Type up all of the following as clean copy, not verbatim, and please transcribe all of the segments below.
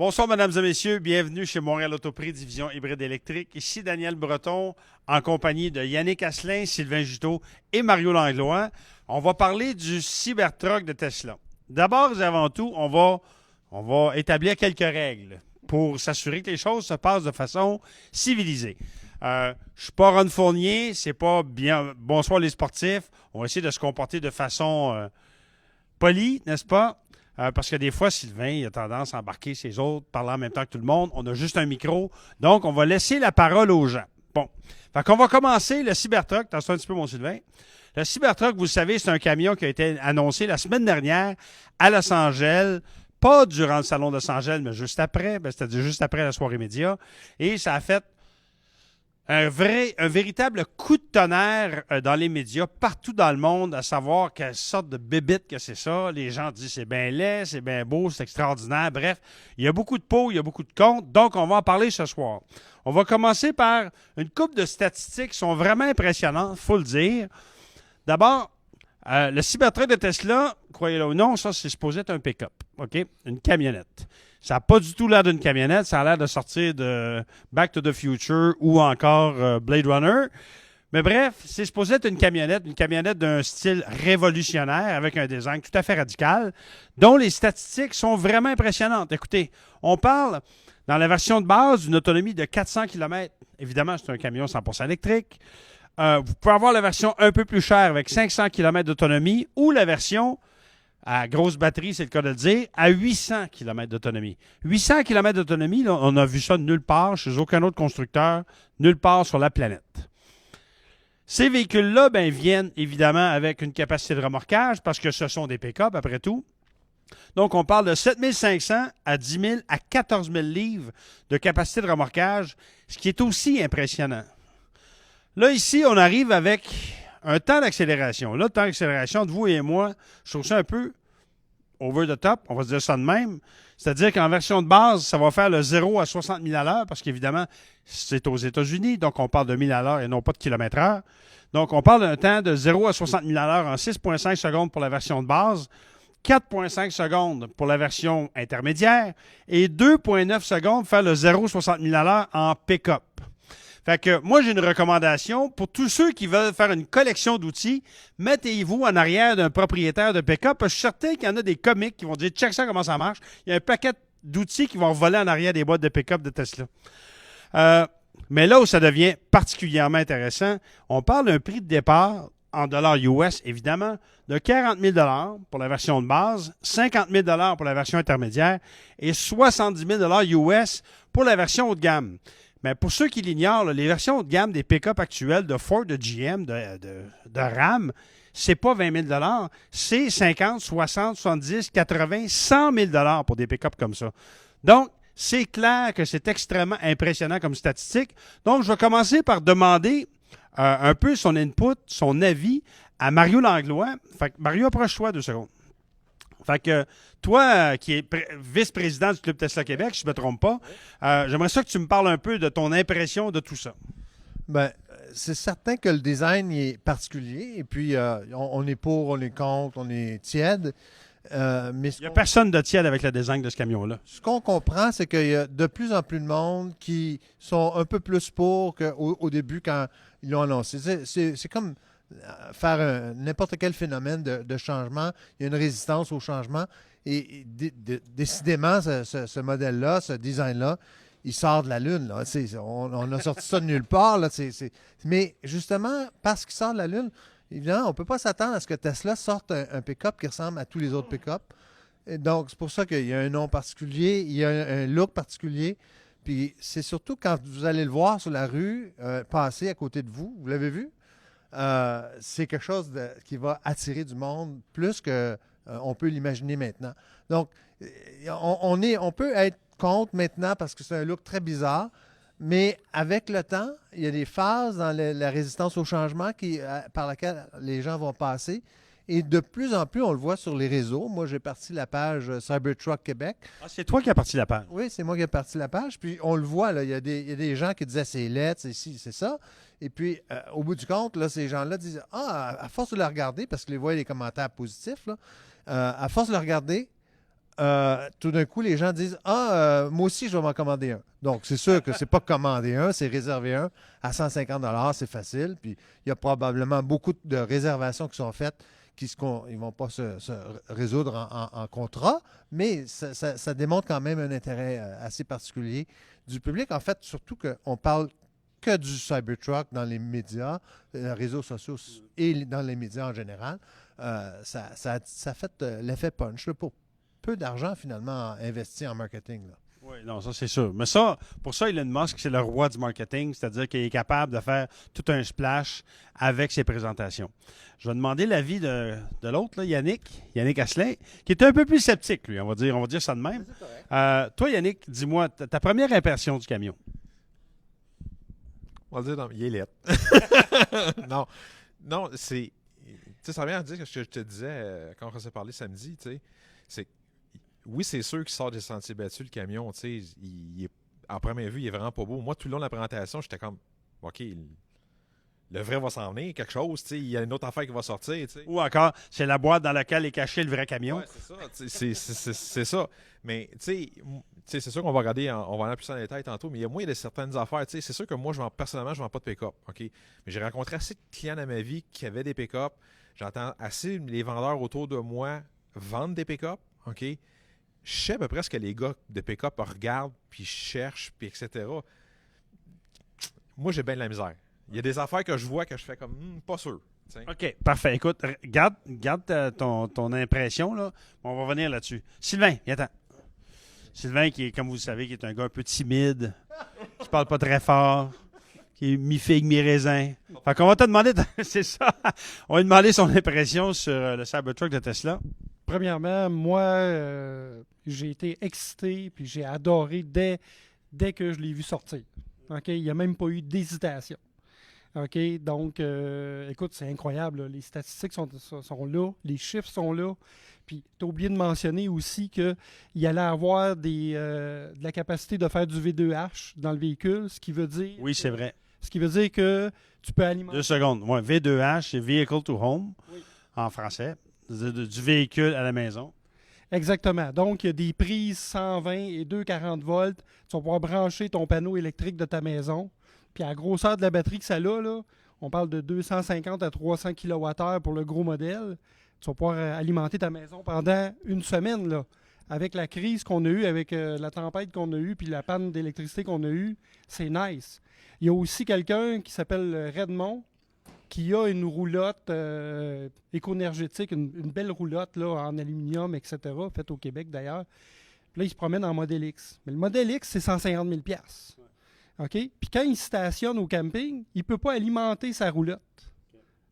Bonsoir, mesdames et messieurs. Bienvenue chez Montréal Autoprix, division hybride électrique. Ici Daniel Breton, en compagnie de Yannick Asselin, Sylvain Juteau et Mario Langlois. On va parler du Cybertruck de Tesla. D'abord et avant tout, on va établir quelques règles pour s'assurer que les choses se passent de façon civilisée. Je ne suis pas Ron Fournier, c'est pas bien. Bonsoir les sportifs. On va essayer de se comporter de façon polie, n'est-ce pas? Parce que des fois, Sylvain, il a tendance à embarquer ses autres, parler en même temps que tout le monde. On a juste un micro. Donc, on va laisser la parole aux gens. Bon. Fait qu'on va commencer le Cybertruck. T'en sais un petit peu, mon Sylvain. Le Cybertruck, vous le savez, c'est un camion qui a été annoncé la semaine dernière à Los Angeles. Pas durant le salon de Los Angeles, mais juste après. C'est-à-dire juste après la soirée média. Et ça a fait un véritable coup de tonnerre dans les médias, partout dans le monde, à savoir quelle sorte de bébite que c'est ça. Les gens disent c'est bien laid, c'est bien beau, c'est extraordinaire. Bref, il y a beaucoup de pots, il y a beaucoup de comptes, donc on va en parler ce soir. On va commencer par une couple de statistiques qui sont vraiment impressionnantes, il faut le dire. D'abord, le Cybertruck de Tesla, croyez-le ou non, ça c'est supposé être un pick-up, OK? Une camionnette. Ça n'a pas du tout l'air d'une camionnette. Ça a l'air de sortir de Back to the Future ou encore Blade Runner. Mais bref, c'est supposé être une camionnette d'un style révolutionnaire avec un design tout à fait radical, dont les statistiques sont vraiment impressionnantes. Écoutez, on parle dans la version de base d'une autonomie de 400 km. Évidemment, c'est un camion 100% électrique. Vous pouvez avoir la version un peu plus chère avec 500 km d'autonomie ou la version à grosse batterie, c'est le cas de le dire, à 800 km d'autonomie. 800 km d'autonomie, là, on a vu ça nulle part, chez aucun autre constructeur, nulle part sur la planète. Ces véhicules-là viennent évidemment avec une capacité de remorquage, parce que ce sont des pick-up, après tout. Donc, on parle de 7 500 à 10 000 à 14 000 livres de capacité de remorquage, ce qui est aussi impressionnant. Là, ici, on arrive avec un temps d'accélération. Là, le temps d'accélération, de vous et moi, je trouve ça un peu over the top, on va se dire ça de même. C'est-à-dire qu'en version de base, ça va faire le 0 à 60 000 à l'heure, parce qu'évidemment, c'est aux États-Unis, donc on parle de 1000 à l'heure et non pas de kilomètres-heure. Donc, on parle d'un temps de 0 à 60 000 à l'heure en 6,5 secondes pour la version de base, 4,5 secondes pour la version intermédiaire et 2,9 secondes pour faire le 0 à 60 000 à l'heure en pick-up. Fait que moi, j'ai une recommandation pour tous ceux qui veulent faire une collection d'outils. Mettez-vous en arrière d'un propriétaire de pick-up. Je suis certain qu'il y en a des comiques qui vont dire check ça comment ça marche. Il y a un paquet d'outils qui vont voler en arrière des boîtes de pick-up de Tesla. Mais là où ça devient particulièrement intéressant, on parle d'un prix de départ en dollars US, évidemment, de 40 000 pour la version de base, 50 000 pour la version intermédiaire et 70 000 US pour la version haut de gamme. Mais pour ceux qui l'ignorent, là, les versions haut de gamme des pick-up actuels de Ford, de GM, de Ram, c'est pas 20 000 c'est 50, 60, 70, 80, 100 000 pour des pick-up comme ça. Donc, c'est clair que c'est extrêmement impressionnant comme statistique. Donc, je vais commencer par demander un peu son input, son avis à Mario Langlois. Fait que Mario, approche-toi 2 secondes. Fait que toi, qui es vice-président du Club Tesla Québec, si je ne me trompe pas, j'aimerais ça que tu me parles un peu de ton impression de tout ça. Ben, c'est certain que le design est particulier. Et puis, on est pour, on est contre, on est tiède. Mais il n'y a personne de tiède avec le design de ce camion-là. Ce qu'on comprend, c'est qu'il y a de plus en plus de monde qui sont un peu plus pour qu'au début quand ils l'ont annoncé. C'est comme faire n'importe quel phénomène de changement. Il y a une résistance au changement. Et décidément, ce modèle-là, ce design-là, il sort de la Lune. Là. On a sorti ça de nulle part. Là. Mais justement, parce qu'il sort de la Lune, évidemment, on ne peut pas s'attendre à ce que Tesla sorte un pick-up qui ressemble à tous les autres pick-up. Et donc, c'est pour ça qu'il y a un nom particulier, il y a un look particulier. Puis c'est surtout quand vous allez le voir sur la rue, passer à côté de vous, vous l'avez vu, c'est quelque chose qui va attirer du monde plus qu'on peut l'imaginer maintenant. Donc, on peut être contre maintenant parce que c'est un look très bizarre, mais avec le temps, il y a des phases dans la résistance au changement par laquelle les gens vont passer. Et de plus en plus, on le voit sur les réseaux. Moi, j'ai parti la page Cybertruck Québec. Ah, c'est toi qui as parti la page. Oui, c'est moi qui ai parti la page. Puis on le voit, là, il y a des gens qui disaient c'est laid, c'est ci, c'est ça. Et puis, au bout du compte, là, ces gens-là disent à force de le regarder, parce que les voient les commentaires positifs, là, à force de le regarder, tout d'un coup, les gens disent moi aussi, je vais m'en commander un. Donc, c'est sûr que c'est pas commander un, c'est réserver un à 150 c'est facile. Puis, il y a probablement beaucoup de réservations qui sont faites ils ne vont pas se résoudre en contrat, mais ça démontre quand même un intérêt assez particulier du public. En fait, surtout qu'on parle que du Cybertruck dans les médias, les réseaux sociaux et dans les médias en général. Ça fait l'effet punch là, pour peu d'argent finalement investi en marketing. Là. Oui, non, ça c'est sûr. Mais pour ça, Elon Musk, c'est le roi du marketing, c'est-à-dire qu'il est capable de faire tout un splash avec ses présentations. Je vais demander l'avis de l'autre, là, Yannick Asselin, qui est un peu plus sceptique, lui, on va dire ça de même. Toi, Yannick, dis-moi, ta première impression du camion. On va dire, non, il est laid. non, c'est... Tu sais, ça revient à dire ce que je te disais quand on s'est parlé samedi, tu sais, c'est... Oui, c'est sûr qu'il sort des sentiers battus, le camion, tu sais, en première vue, il est vraiment pas beau. Moi, tout le long de la présentation, j'étais comme, OK, le vrai va s'en venir, quelque chose, tu sais, il y a une autre affaire qui va sortir, tu sais. Ou encore, c'est la boîte dans laquelle est caché le vrai camion. Ouais, c'est ça, c'est ça. Mais, tu sais, c'est sûr qu'on va regarder, on va aller plus en détail tantôt, mais moi, il y a certaines affaires, tu sais, c'est sûr que moi, personnellement, je ne vends pas de pick-up, OK? Mais j'ai rencontré assez de clients dans ma vie qui avaient des pick-up. J'entends assez les vendeurs autour de moi vendre des pick-up, OK? Je sais à peu près ce que les gars de pick-up regardent, puis cherchent, puis etc. Moi, j'ai bien de la misère. Il y a des affaires que je vois que je fais comme, pas sûr. T'sais. OK, parfait. Écoute, garde ton impression, là. On va revenir là-dessus. Sylvain, viens-t'en. Sylvain, qui est, comme vous le savez, qui est un gars un peu timide, qui parle pas très fort, qui est mi-figue, mi-raisin. Fait qu'on va te demander, c'est ça, on va lui demander son impression sur le Cybertruck de Tesla. Premièrement, moi, j'ai été excité puis j'ai adoré dès que je l'ai vu sortir. Okay? Il n'y a même pas eu d'hésitation. Okay? Donc, écoute, c'est incroyable. Là. Les statistiques sont là, les chiffres sont là. Puis, tu as oublié de mentionner aussi qu'il allait avoir de la capacité de faire du V2H dans le véhicule, ce qui veut dire... Oui, c'est vrai. Ce qui veut dire que tu peux alimenter... 2 secondes. Ouais, V2H, c'est Vehicle to Home, oui. En français. Du véhicule à la maison. Exactement. Donc, il y a des prises 120 et 240 volts. Tu vas pouvoir brancher ton panneau électrique de ta maison. Puis, à la grosseur de la batterie que ça a, là, on parle de 250 à 300 kWh pour le gros modèle. Tu vas pouvoir alimenter ta maison pendant une semaine, là. Avec la crise qu'on a eue, avec la tempête qu'on a eue, puis la panne d'électricité qu'on a eue, c'est nice. Il y a aussi quelqu'un qui s'appelle Redmond, qui a une roulotte éco-énergétique, une belle roulotte là, en aluminium, etc., faite au Québec d'ailleurs. Puis là, il se promène en Model X. Mais le Model X, c'est 150 000 $. OK? Puis quand il stationne au camping, il ne peut pas alimenter sa roulotte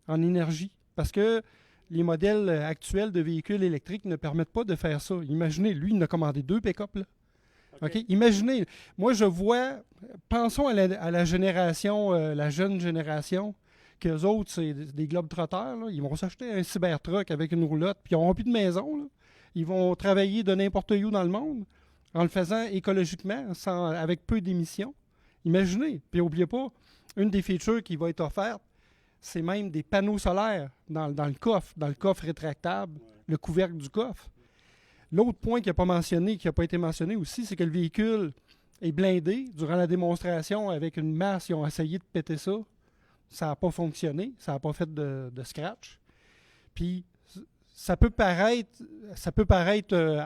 en énergie parce que les modèles actuels de véhicules électriques ne permettent pas de faire ça. Imaginez, lui, il a commandé 2 pick-up. Là. Okay. Imaginez, moi, je vois, pensons à la génération, la jeune génération, qu'eux autres, c'est des globetrotters. Là. Ils vont s'acheter un Cybertruck avec une roulotte, puis ils n'auront plus de maison. Là. Ils vont travailler de n'importe où dans le monde en le faisant écologiquement, avec peu d'émissions. Imaginez. Puis n'oubliez pas, une des features qui va être offerte, c'est même des panneaux solaires dans le coffre rétractable, le couvercle du coffre. L'autre point qui n'a pas été mentionné aussi, c'est que le véhicule est blindé. Durant la démonstration, avec une masse, ils ont essayé de péter ça. Ça n'a pas fonctionné. Ça n'a pas fait de scratch. Puis, ça peut paraître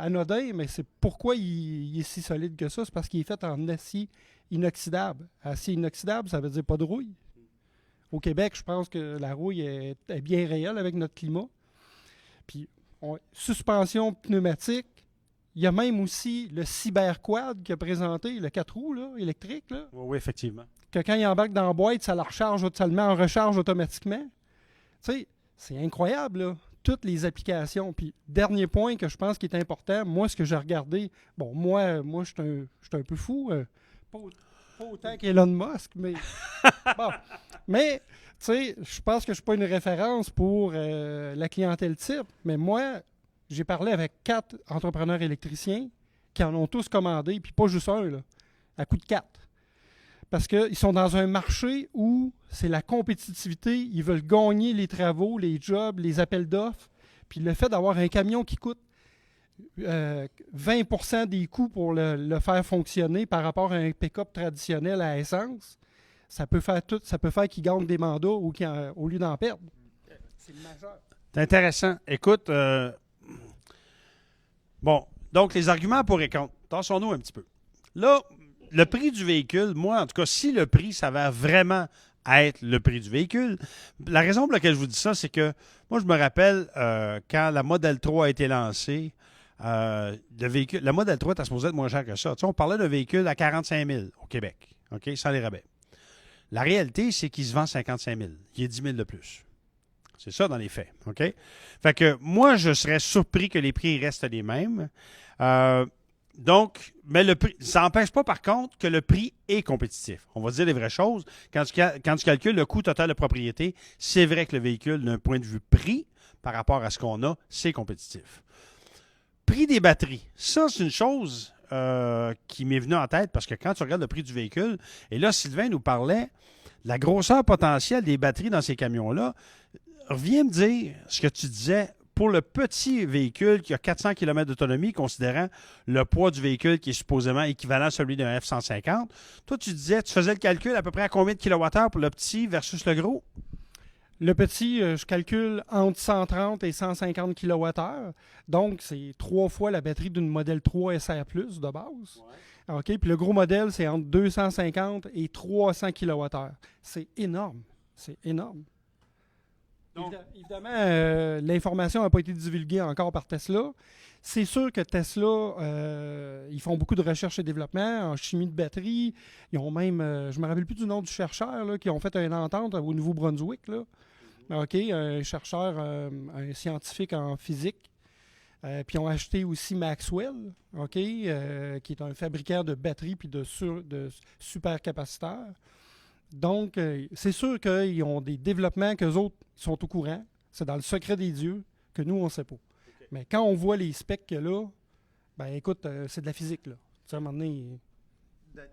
anodin, mais c'est pourquoi il est si solide que ça. C'est parce qu'il est fait en acier inoxydable. Acier inoxydable, ça veut dire pas de rouille. Au Québec, je pense que la rouille est bien réelle avec notre climat. Puis, suspension pneumatique. Il y a même aussi le Cyberquad qui a présenté, le 4 roues là, électrique. Là, oui, effectivement. Que quand il embarque dans la boîte, ça le met en recharge automatiquement. Tu sais, c'est incroyable, là. Toutes les applications. Puis, dernier point que je pense qui est important, moi, ce que j'ai regardé, bon, moi je suis un peu fou, pas autant qu'Elon Musk, mais bon. Mais, tu sais, je pense que je ne suis pas une référence pour la clientèle type, mais moi, j'ai parlé avec 4 entrepreneurs électriciens qui en ont tous commandé, puis pas juste un, là, à coup de 4. Parce qu'ils sont dans un marché où c'est la compétitivité, ils veulent gagner les travaux, les jobs, les appels d'offres, puis le fait d'avoir un camion qui coûte 20% des coûts pour le faire fonctionner par rapport à un pick-up traditionnel à essence, ça peut faire qu'il gagne des mandats au lieu d'en perdre. C'est majeur. C'est intéressant. Écoute, bon, donc les arguments pour et contre. Tassons-nous un petit peu. Là, le prix du véhicule, moi, en tout cas, si le prix s'avère vraiment être le prix du véhicule, la raison pour laquelle je vous dis ça, c'est que moi, je me rappelle quand la Model 3 a été lancée, la Model 3 était supposée être moins chère que ça. Tu sais, on parlait d'un véhicule à 45 000 au Québec, OK, sans les rabais. La réalité, c'est qu'il se vend 55 000. Il est 10 000 de plus. C'est ça dans les faits, OK? Fait que moi, je serais surpris que les prix restent les mêmes. Donc, mais le prix, ça n'empêche pas, par contre, que le prix est compétitif. On va dire les vraies choses. Quand tu calcules le coût total de propriété, c'est vrai que le véhicule, d'un point de vue prix, par rapport à ce qu'on a, c'est compétitif. Prix des batteries. Ça, c'est une chose qui m'est venue en tête parce que quand tu regardes le prix du véhicule, et là, Sylvain nous parlait de la grosseur potentielle des batteries dans ces camions-là. Reviens me dire ce que tu disais pour le petit véhicule qui a 400 km d'autonomie, considérant le poids du véhicule qui est supposément équivalent à celui d'un F-150. Toi, tu disais, tu faisais le calcul à peu près à combien de kilowattheures pour le petit versus le gros? Le petit, je calcule entre 130 et 150 kWh. Donc, c'est 3 fois la batterie d'une Model 3 SR+, de base. Ouais. OK, puis le gros modèle, c'est entre 250 et 300 kWh. C'est énorme. C'est énorme. Donc, évidemment, l'information n'a pas été divulguée encore par Tesla. C'est sûr que Tesla, ils font beaucoup de recherche et développement en chimie de batterie. Ils ont même, je ne me rappelle plus du nom du chercheur, là, qui ont fait une entente au Nouveau-Brunswick. Là. OK, un chercheur, un scientifique en physique. Puis ils ont acheté aussi Maxwell, OK, qui est un fabricant de batteries puis de supercapaciteurs. Donc, c'est sûr qu'ils ont des développements qu'eux autres sont au courant. C'est dans le secret des dieux que nous, on ne sait pas. Okay. Mais quand on voit les specs que là, ben écoute, c'est de la physique, là. Tu sais, à un moment donné...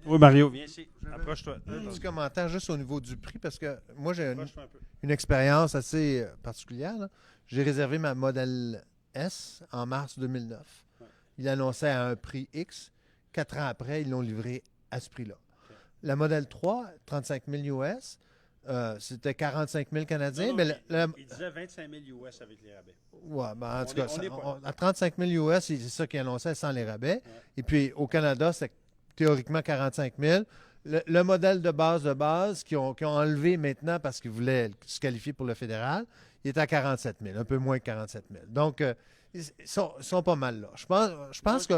Oui, Mario, viens ici. Approche-toi. Un petit commentaire juste au niveau du prix, parce que moi, j'ai une expérience assez particulière. Là. J'ai réservé ma Model S en mars 2009. Ouais. Il annonçait à un prix X. 4 ans après, ils l'ont livré à ce prix-là. Okay. La Model 3, 35 000 US, c'était 45 000 Canadiens. Non, mais il disait 25 000 US avec les rabais. Oui, ben, en tout cas, à 35 000 US, c'est ça qu'ils annonçaient sans les rabais. Ouais. Et puis, au Canada, c'est théoriquement 45 000. Le modèle de base qu'ils ont enlevé maintenant parce qu'ils voulaient se qualifier pour le fédéral, il est à 47 000, un peu moins que 47 000. Donc, ils sont pas mal là. Je pense que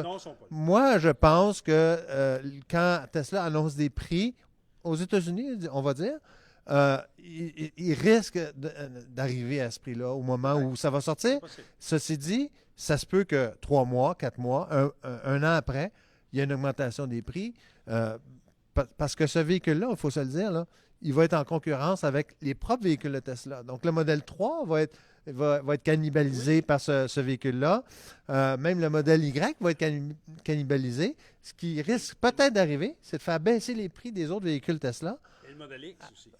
moi, je pense que quand Tesla annonce des prix aux États-Unis, on va dire, il risque d'arriver à ce prix-là au moment où ça va sortir. Ceci dit, ça se peut que 3 mois, 4 mois, un an après, il y a une augmentation des prix. Parce que ce véhicule-là, il faut se le dire, là, il va être en concurrence avec les propres véhicules de Tesla. Donc, le modèle 3 va être cannibalisé par ce véhicule-là. Même le modèle Y va être cannibalisé. Ce qui risque peut-être d'arriver, c'est de faire baisser les prix des autres véhicules Tesla. Et le modèle X aussi.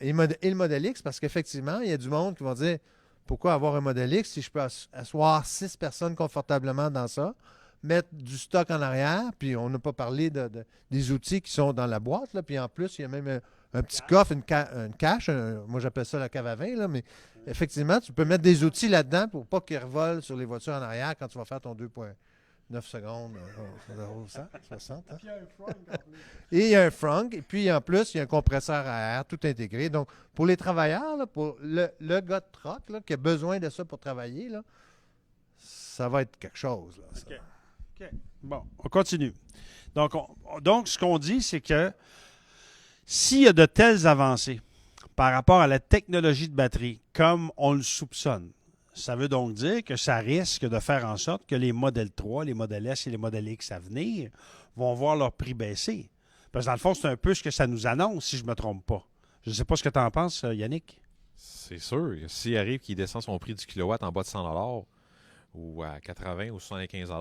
Et le modèle X, parce qu'effectivement, il y a du monde qui va dire pourquoi avoir un modèle X si je peux asseoir 6 personnes confortablement dans ça, mettre du stock en arrière, puis on n'a pas parlé des outils qui sont dans la boîte, là, puis en plus, il y a même un petit coffre, une cache, moi j'appelle ça la cave à vin, là, mais effectivement, tu peux mettre des outils là-dedans pour pas qu'ils revolent sur les voitures en arrière quand tu vas faire ton 2,9 secondes, 60. Hein? Et il y a un frunk, et puis en plus, il y a un compresseur à air tout intégré. Donc, pour les travailleurs, là, pour le gars de truck là, qui a besoin de ça pour travailler, là, ça va être quelque chose. Là, OK. Bon, on continue. Donc, ce qu'on dit, c'est que s'il y a de telles avancées par rapport à la technologie de batterie, comme on le soupçonne, ça veut donc dire que ça risque de faire en sorte que les modèles 3, les modèles S et les modèles X à venir vont voir leur prix baisser. Parce que dans le fond, c'est un peu ce que ça nous annonce, si je ne me trompe pas. Je ne sais pas ce que tu en penses, Yannick. C'est sûr. S'il arrive qu'il descend son prix du kilowatt en bas de 100 ou à 80 ou 75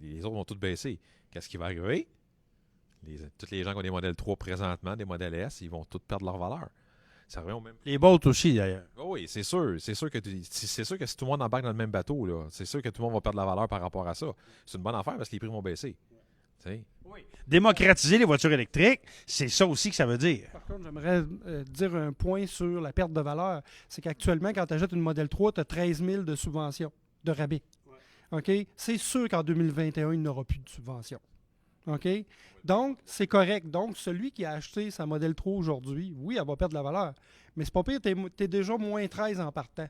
les autres vont tous baisser. Qu'est-ce qui va arriver? Tous les gens qui ont des modèles 3 présentement, des modèles S, ils vont tous perdre leur valeur. Ça revient au même. Les Bolts aussi, d'ailleurs. Oh oui, c'est sûr. C'est sûr que si tout le monde embarque dans le même bateau, là, c'est sûr que tout le monde va perdre de la valeur par rapport à ça. C'est une bonne affaire parce que les prix vont baisser. Tu sais. Démocratiser les voitures électriques, c'est ça aussi que ça veut dire. Par contre, j'aimerais dire un point sur la perte de valeur. C'est qu'actuellement, quand tu achètes une Model 3, tu as 13 000 de subventions, de rabais. OK? C'est sûr qu'en 2021, il n'aura plus de subventions. OK? Donc, c'est correct. Donc, celui qui a acheté sa Model 3 aujourd'hui, oui, elle va perdre de la valeur. Mais c'est pas pire, tu es déjà moins 13 en partant,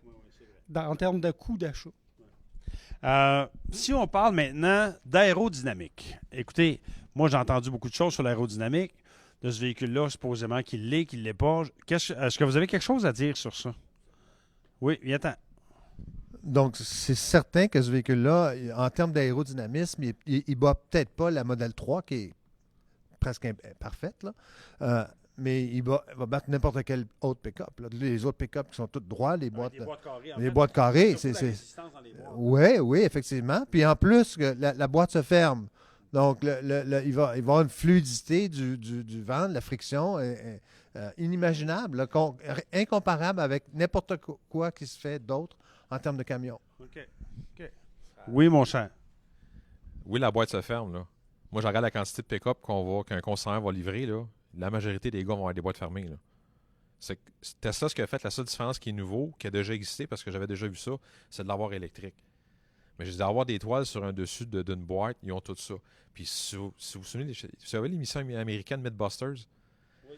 en termes de coût d'achat. Si on parle maintenant d'aérodynamique, écoutez, moi j'ai entendu beaucoup de choses sur l'aérodynamique de ce véhicule-là, supposément qu'il l'est, qu'il ne l'est pas. Est-ce que vous avez quelque chose à dire sur ça? Oui, viens-t'en. Donc, c'est certain que ce véhicule-là, en termes d'aérodynamisme, il ne bat peut-être pas la Model 3, qui est presque parfaite, là. Mais il va battre n'importe quel autre pick-up, là. Les autres pick-up qui sont tous droits, les boîtes carrées. les boîtes carrées, Oui, oui, effectivement. Puis en plus, que la boîte se ferme. Donc, il va y avoir une fluidité du vent, de la friction inimaginable, là, incomparable avec n'importe quoi qui se fait d'autre en termes de camion. OK. Oui, mon cher. Oui, la boîte se ferme. Là. Moi, je regarde la quantité de pick-up qu'un concessionnaire va livrer. Là. La majorité des gars vont avoir des boîtes fermées. Là. C'était ça ce qui a fait la seule différence qui est nouveau, qui a déjà existé, parce que j'avais déjà vu ça, c'est de l'avoir électrique. Mais j'ai dit avoir des toiles sur un dessus d'une boîte, ils ont tout ça. Puis si vous vous souvenez, vous savez l'émission américaine Mythbusters? Oui.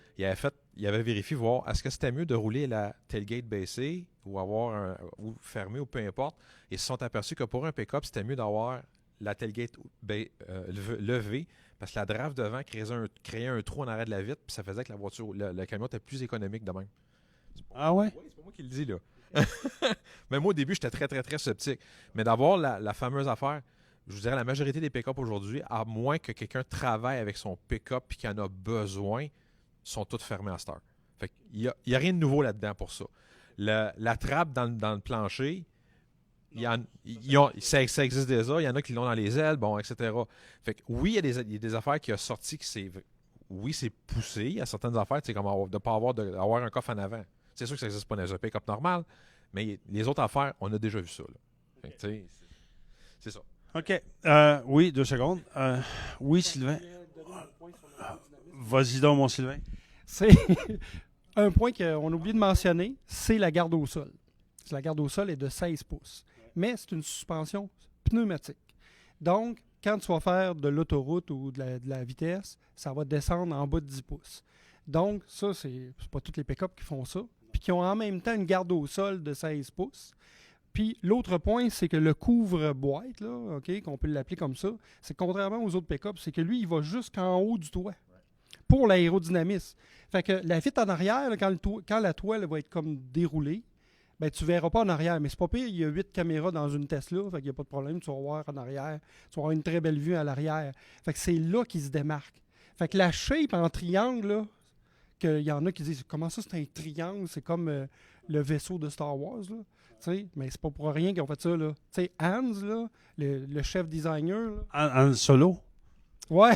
Il avait vérifié, voir est-ce que c'était mieux de rouler la tailgate baissée ou ou fermée ou peu importe. Et ils se sont aperçus que pour un pick-up, c'était mieux d'avoir la tailgate levée parce que la draft devant créait un trou en arrière de la vitre, puis ça faisait que le camion était plus économique de même. Ah ouais? Oui, c'est pas moi qui le dis, là. Mais moi, au début, j'étais très, très, très sceptique. Mais d'avoir la fameuse affaire, je vous dirais, la majorité des pick-up aujourd'hui, à moins que quelqu'un travaille avec son pick-up et qu'il en a besoin, sont toutes fermées à cette heure. Fait qu'il n'y a rien de nouveau là-dedans pour ça. La trappe dans le plancher, ça existe déjà. Il y en a qui l'ont dans les ailes, bon, etc. Fait que oui, il y a des affaires qui ont sorti oui, c'est poussé. Il y a certaines affaires, c'est comme de ne pas avoir un coffre en avant. C'est sûr que ça n'existe pas dans un pick-up normal, mais les autres affaires, on a déjà vu ça. Là. Fait que, c'est ça. OK. Oui, 2 secondes. Oui, Sylvain. Vas-y donc, mon Sylvain. C'est un point qu'on a oublié de mentionner, c'est la garde au sol. La garde au sol est de 16 pouces, mais c'est une suspension pneumatique. Donc, quand tu vas faire de l'autoroute ou de la vitesse, ça va descendre en bas de 10 pouces. Donc, ça, c'est pas tous les pick-up qui font ça, puis qui ont en même temps une garde au sol de 16 pouces. Puis l'autre point, c'est que le couvre-boîte, là, OK, qu'on peut l'appeler comme ça, c'est que contrairement aux autres pick-up, c'est que lui, il va jusqu'en haut du toit pour l'aérodynamisme. Fait que la vitre en arrière, là, quand la toile va être comme déroulée, ben, tu ne verras pas en arrière. Mais c'est pas pire, il y a 8 caméras dans une Tesla, fait qu'il n'y a pas de problème, tu vas voir en arrière. Tu vas avoir une très belle vue à l'arrière. Fait que c'est là qu'il se démarque. Fait que la shape en triangle, là, qu'il y en a qui disent comment ça c'est un triangle, c'est comme le vaisseau de Star Wars, là. Mais c'est pas pour rien qu'ils ont fait ça, là. T'sais, Hans, là, le chef designer. Là. En solo? Ouais.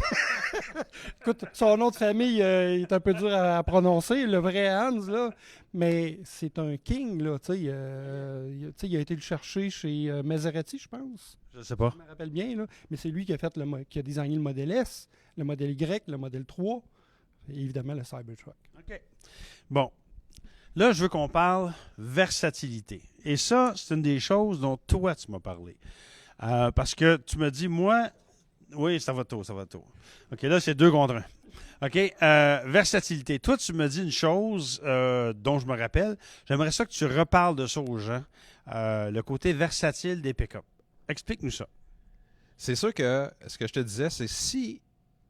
Écoute, son nom de famille il est un peu dur à prononcer, le vrai Hans, là. Mais c'est un king, là. Il a été le chercher chez Maserati, je pense. Je sais pas. Je me rappelle bien, là. Mais c'est lui qui a designé le modèle S, le modèle Y, le modèle 3 et évidemment le Cybertruck. OK. Bon. Là, je veux qu'on parle versatilité. Et ça, c'est une des choses dont toi, tu m'as parlé. Parce que tu m'as dit, moi... Oui, ça va tôt. OK, là, c'est 2 contre 1. OK, versatilité. Toi, tu me dis une chose dont je me rappelle. J'aimerais ça que tu reparles de ça aux gens. Le côté versatile des pick-up. Explique-nous ça. C'est sûr que ce que je te disais, c'est si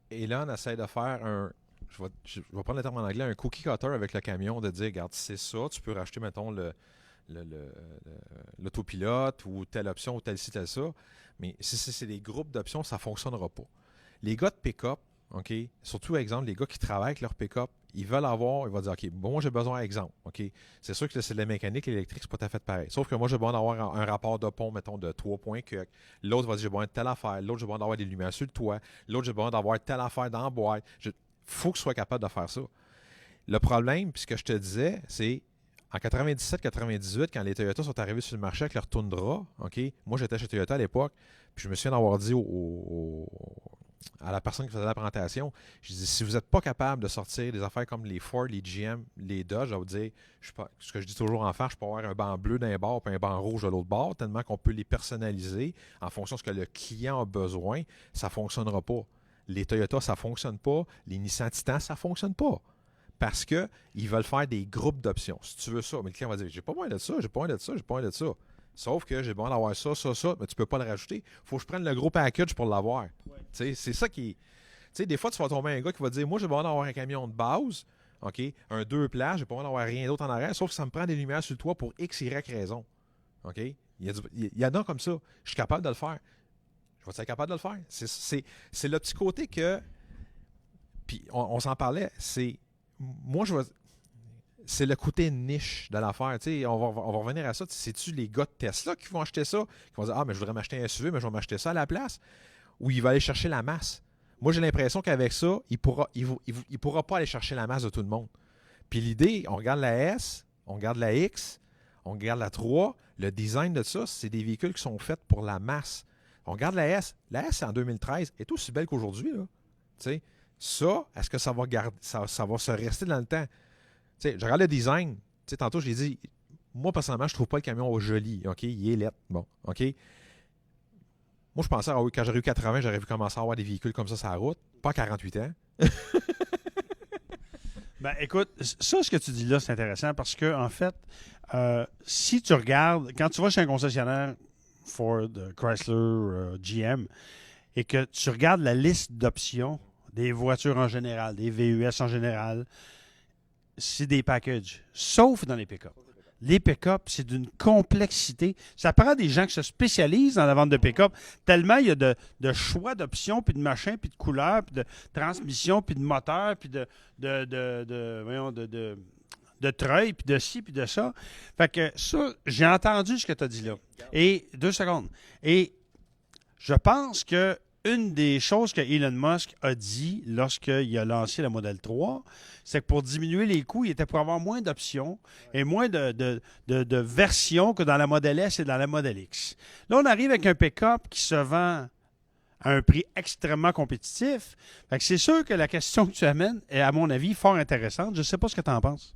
Elon essaie de faire je vais prendre le terme en anglais, un cookie cutter avec le camion, de dire, regarde, c'est ça, tu peux racheter, mettons, l'autopilote ou telle option ou telle ci, telle ça. Mais si c'est des groupes d'options, ça ne fonctionnera pas. Les gars de pick-up, OK, surtout, exemple, les gars qui travaillent avec leur pick-up, ils vont dire, OK, bon, moi, j'ai besoin d'exemple, OK. C'est sûr que c'est de la mécanique, l'électrique, c'est pas tout à fait pareil. Sauf que moi, j'ai besoin d'avoir un rapport de pont, mettons, de 3 points que l'autre va dire, j'ai besoin de telle affaire. L'autre, j'ai besoin d'avoir des lumières sur le toit. L'autre, j'ai besoin d'avoir telle affaire dans la boîte. Faut que je sois capable de faire ça. le problème, puis ce que je te disais, c'est en 97-98, quand les Toyota sont arrivés sur le marché avec leur Tundra, OK, moi j'étais chez Toyota à l'époque, puis je me souviens d'avoir dit à la personne qui faisait la présentation, je dis si vous n'êtes pas capable de sortir des affaires comme les Ford, les GM, les Dodge, je vais vous dire, ce que je dis toujours en face, je peux avoir un banc bleu d'un bord et un banc rouge de l'autre bord, tellement qu'on peut les personnaliser en fonction de ce que le client a besoin, ça ne fonctionnera pas. Les Toyota, ça ne fonctionne pas. Les Nissan Titan, ça ne fonctionne pas. Parce qu'ils veulent faire des groupes d'options. Si tu veux ça, mais le client va dire j'ai pas besoin de ça, j'ai pas besoin de ça, j'ai pas besoin de ça. Sauf que j'ai besoin d'avoir ça, mais tu peux pas le rajouter. Il faut que je prenne le gros package pour l'avoir. Ouais. C'est ça qui. Tu sais, des fois, tu vas tomber un gars qui va dire moi, j'ai besoin d'avoir un camion de base, OK, un 2 places, j'ai pas besoin d'avoir rien d'autre en arrière, sauf que ça me prend des lumières sur le toit pour X, Y raison. OK? Il y en a comme ça. Je suis capable de le faire. Je vais être capable de le faire. C'est le petit côté que. Puis on s'en parlait. Moi, c'est le côté niche de l'affaire. On va revenir à ça. C'est-tu les gars de Tesla qui vont acheter ça? Qui vont dire ah, mais je voudrais m'acheter un SUV, mais je vais m'acheter ça à la place. Ou il va aller chercher la masse. Moi, j'ai l'impression qu'avec ça, il pourra pas aller chercher la masse de tout le monde. Puis l'idée, on regarde la S, on regarde la X, on regarde la 3. Le design de ça, c'est des véhicules qui sont faits pour la masse. On regarde la S. La S, en 2013, est aussi belle qu'aujourd'hui. Ça, est-ce que ça va se rester dans le temps? Je regarde le design. Tantôt, je l'ai dit, moi, personnellement, je trouve pas le camion joli. OK? Il est laid. Bon, OK? Moi, je pensais, quand j'aurais eu 80, j'aurais vu commencer à avoir des véhicules comme ça sur la route. Pas à 48 ans. Ben, écoute, ça, ce que tu dis là, c'est intéressant parce que, en fait, si tu regardes, quand tu vas chez un concessionnaire Ford, Chrysler, GM, et que tu regardes la liste d'options des voitures en général, des VUS en général, c'est des packages, sauf dans les pick-up. Les pick-up, c'est d'une complexité. Ça prend des gens qui se spécialisent dans la vente de pick-up, tellement il y a de choix d'options, puis de machins, puis de couleurs, puis de transmission, puis de moteur, puis de treuil, puis de ci, puis de ça. Fait que ça, j'ai entendu ce que tu as dit là. Et 2 secondes. Et je pense que une des choses que Elon Musk a dit lorsqu'il a lancé la Model 3, c'est que pour diminuer les coûts, il était pour avoir moins d'options et moins de versions que dans la Model S et dans la Model X. Là, on arrive avec un pick-up qui se vend à un prix extrêmement compétitif. Fait que c'est sûr que la question que tu amènes est, à mon avis, fort intéressante. Je ne sais pas ce que tu en penses.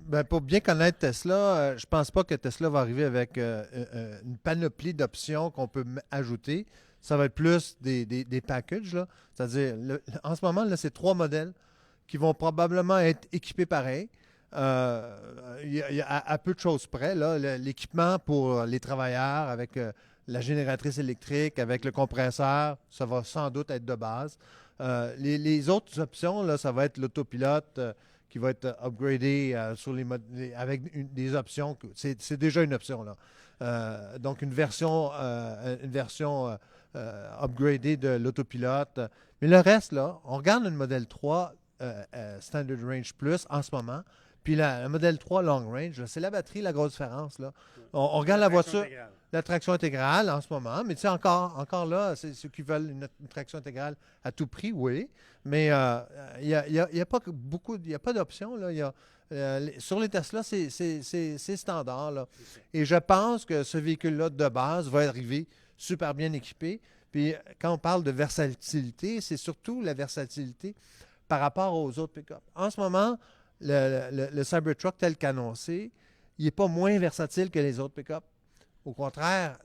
Ben, pour bien connaître Tesla, je pense pas que Tesla va arriver avec une panoplie d'options qu'on peut ajouter. Ça va être plus des packages, là. C'est-à-dire, en ce moment, là, c'est 3 modèles qui vont probablement être équipés pareil. Il y a à peu de choses près, là. L'équipement pour les travailleurs avec la génératrice électrique, avec le compresseur, ça va sans doute être de base. Les autres options, là, ça va être l'autopilote qui va être upgradé avec des options. C'est déjà une option, là. Donc, une version upgradée de l'autopilote. Mais le reste, là, on regarde le modèle 3 Standard Range Plus en ce moment, puis le modèle 3 Long Range, c'est la batterie, la grosse différence. Là. On regarde la voiture, la traction intégrale en ce moment, mais tu sais, encore là, c'est ceux qui veulent une traction intégrale à tout prix, oui, mais il n'y a pas beaucoup, il n'y a pas d'options. Là. Sur les Tesla, c'est standard. Là. Et je pense que ce véhicule-là, de base, va arriver super bien équipé. Puis quand on parle de versatilité, c'est surtout la versatilité par rapport aux autres pick-up. En ce moment, le Cybertruck tel qu'annoncé, il n'est pas moins versatile que les autres pick-up. Au contraire,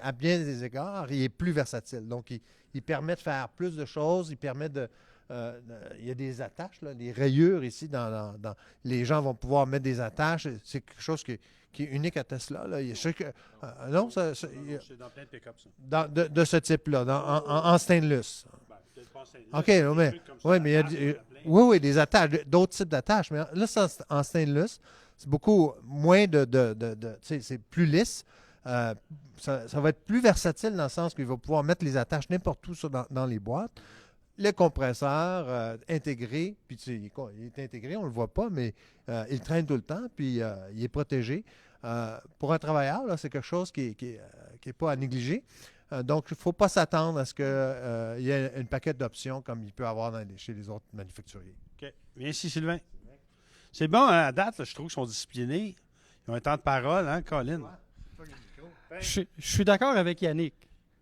à bien des égards, il est plus versatile. Donc, il permet de faire plus de choses, il permet il y a des attaches, là, des rayures ici. Les gens vont pouvoir mettre des attaches. C'est quelque chose qui est unique à Tesla. Là. C'est dans plein de pick-up, ça. De ce type-là, en stainless. OK, mais oui, des attaches, d'autres types d'attaches. Mais là, c'est en stainless. C'est beaucoup moins c'est plus lisse. Ça va être plus versatile dans le sens qu'il va pouvoir mettre les attaches n'importe où dans les boîtes. Le compresseur intégré, puis il est intégré, on ne le voit pas, mais il traîne tout le temps, puis il est protégé. Pour un travailleur, là, c'est quelque chose qui est pas à négliger. Donc, il ne faut pas s'attendre à ce qu'il y ait une paquette d'options comme il peut y avoir chez les autres manufacturiers. OK. Viens ici, Sylvain. C'est bon, hein, à date, là, je trouve qu'ils sont disciplinés. Ils ont un temps de parole, hein, Colin? Je suis d'accord avec Yannick.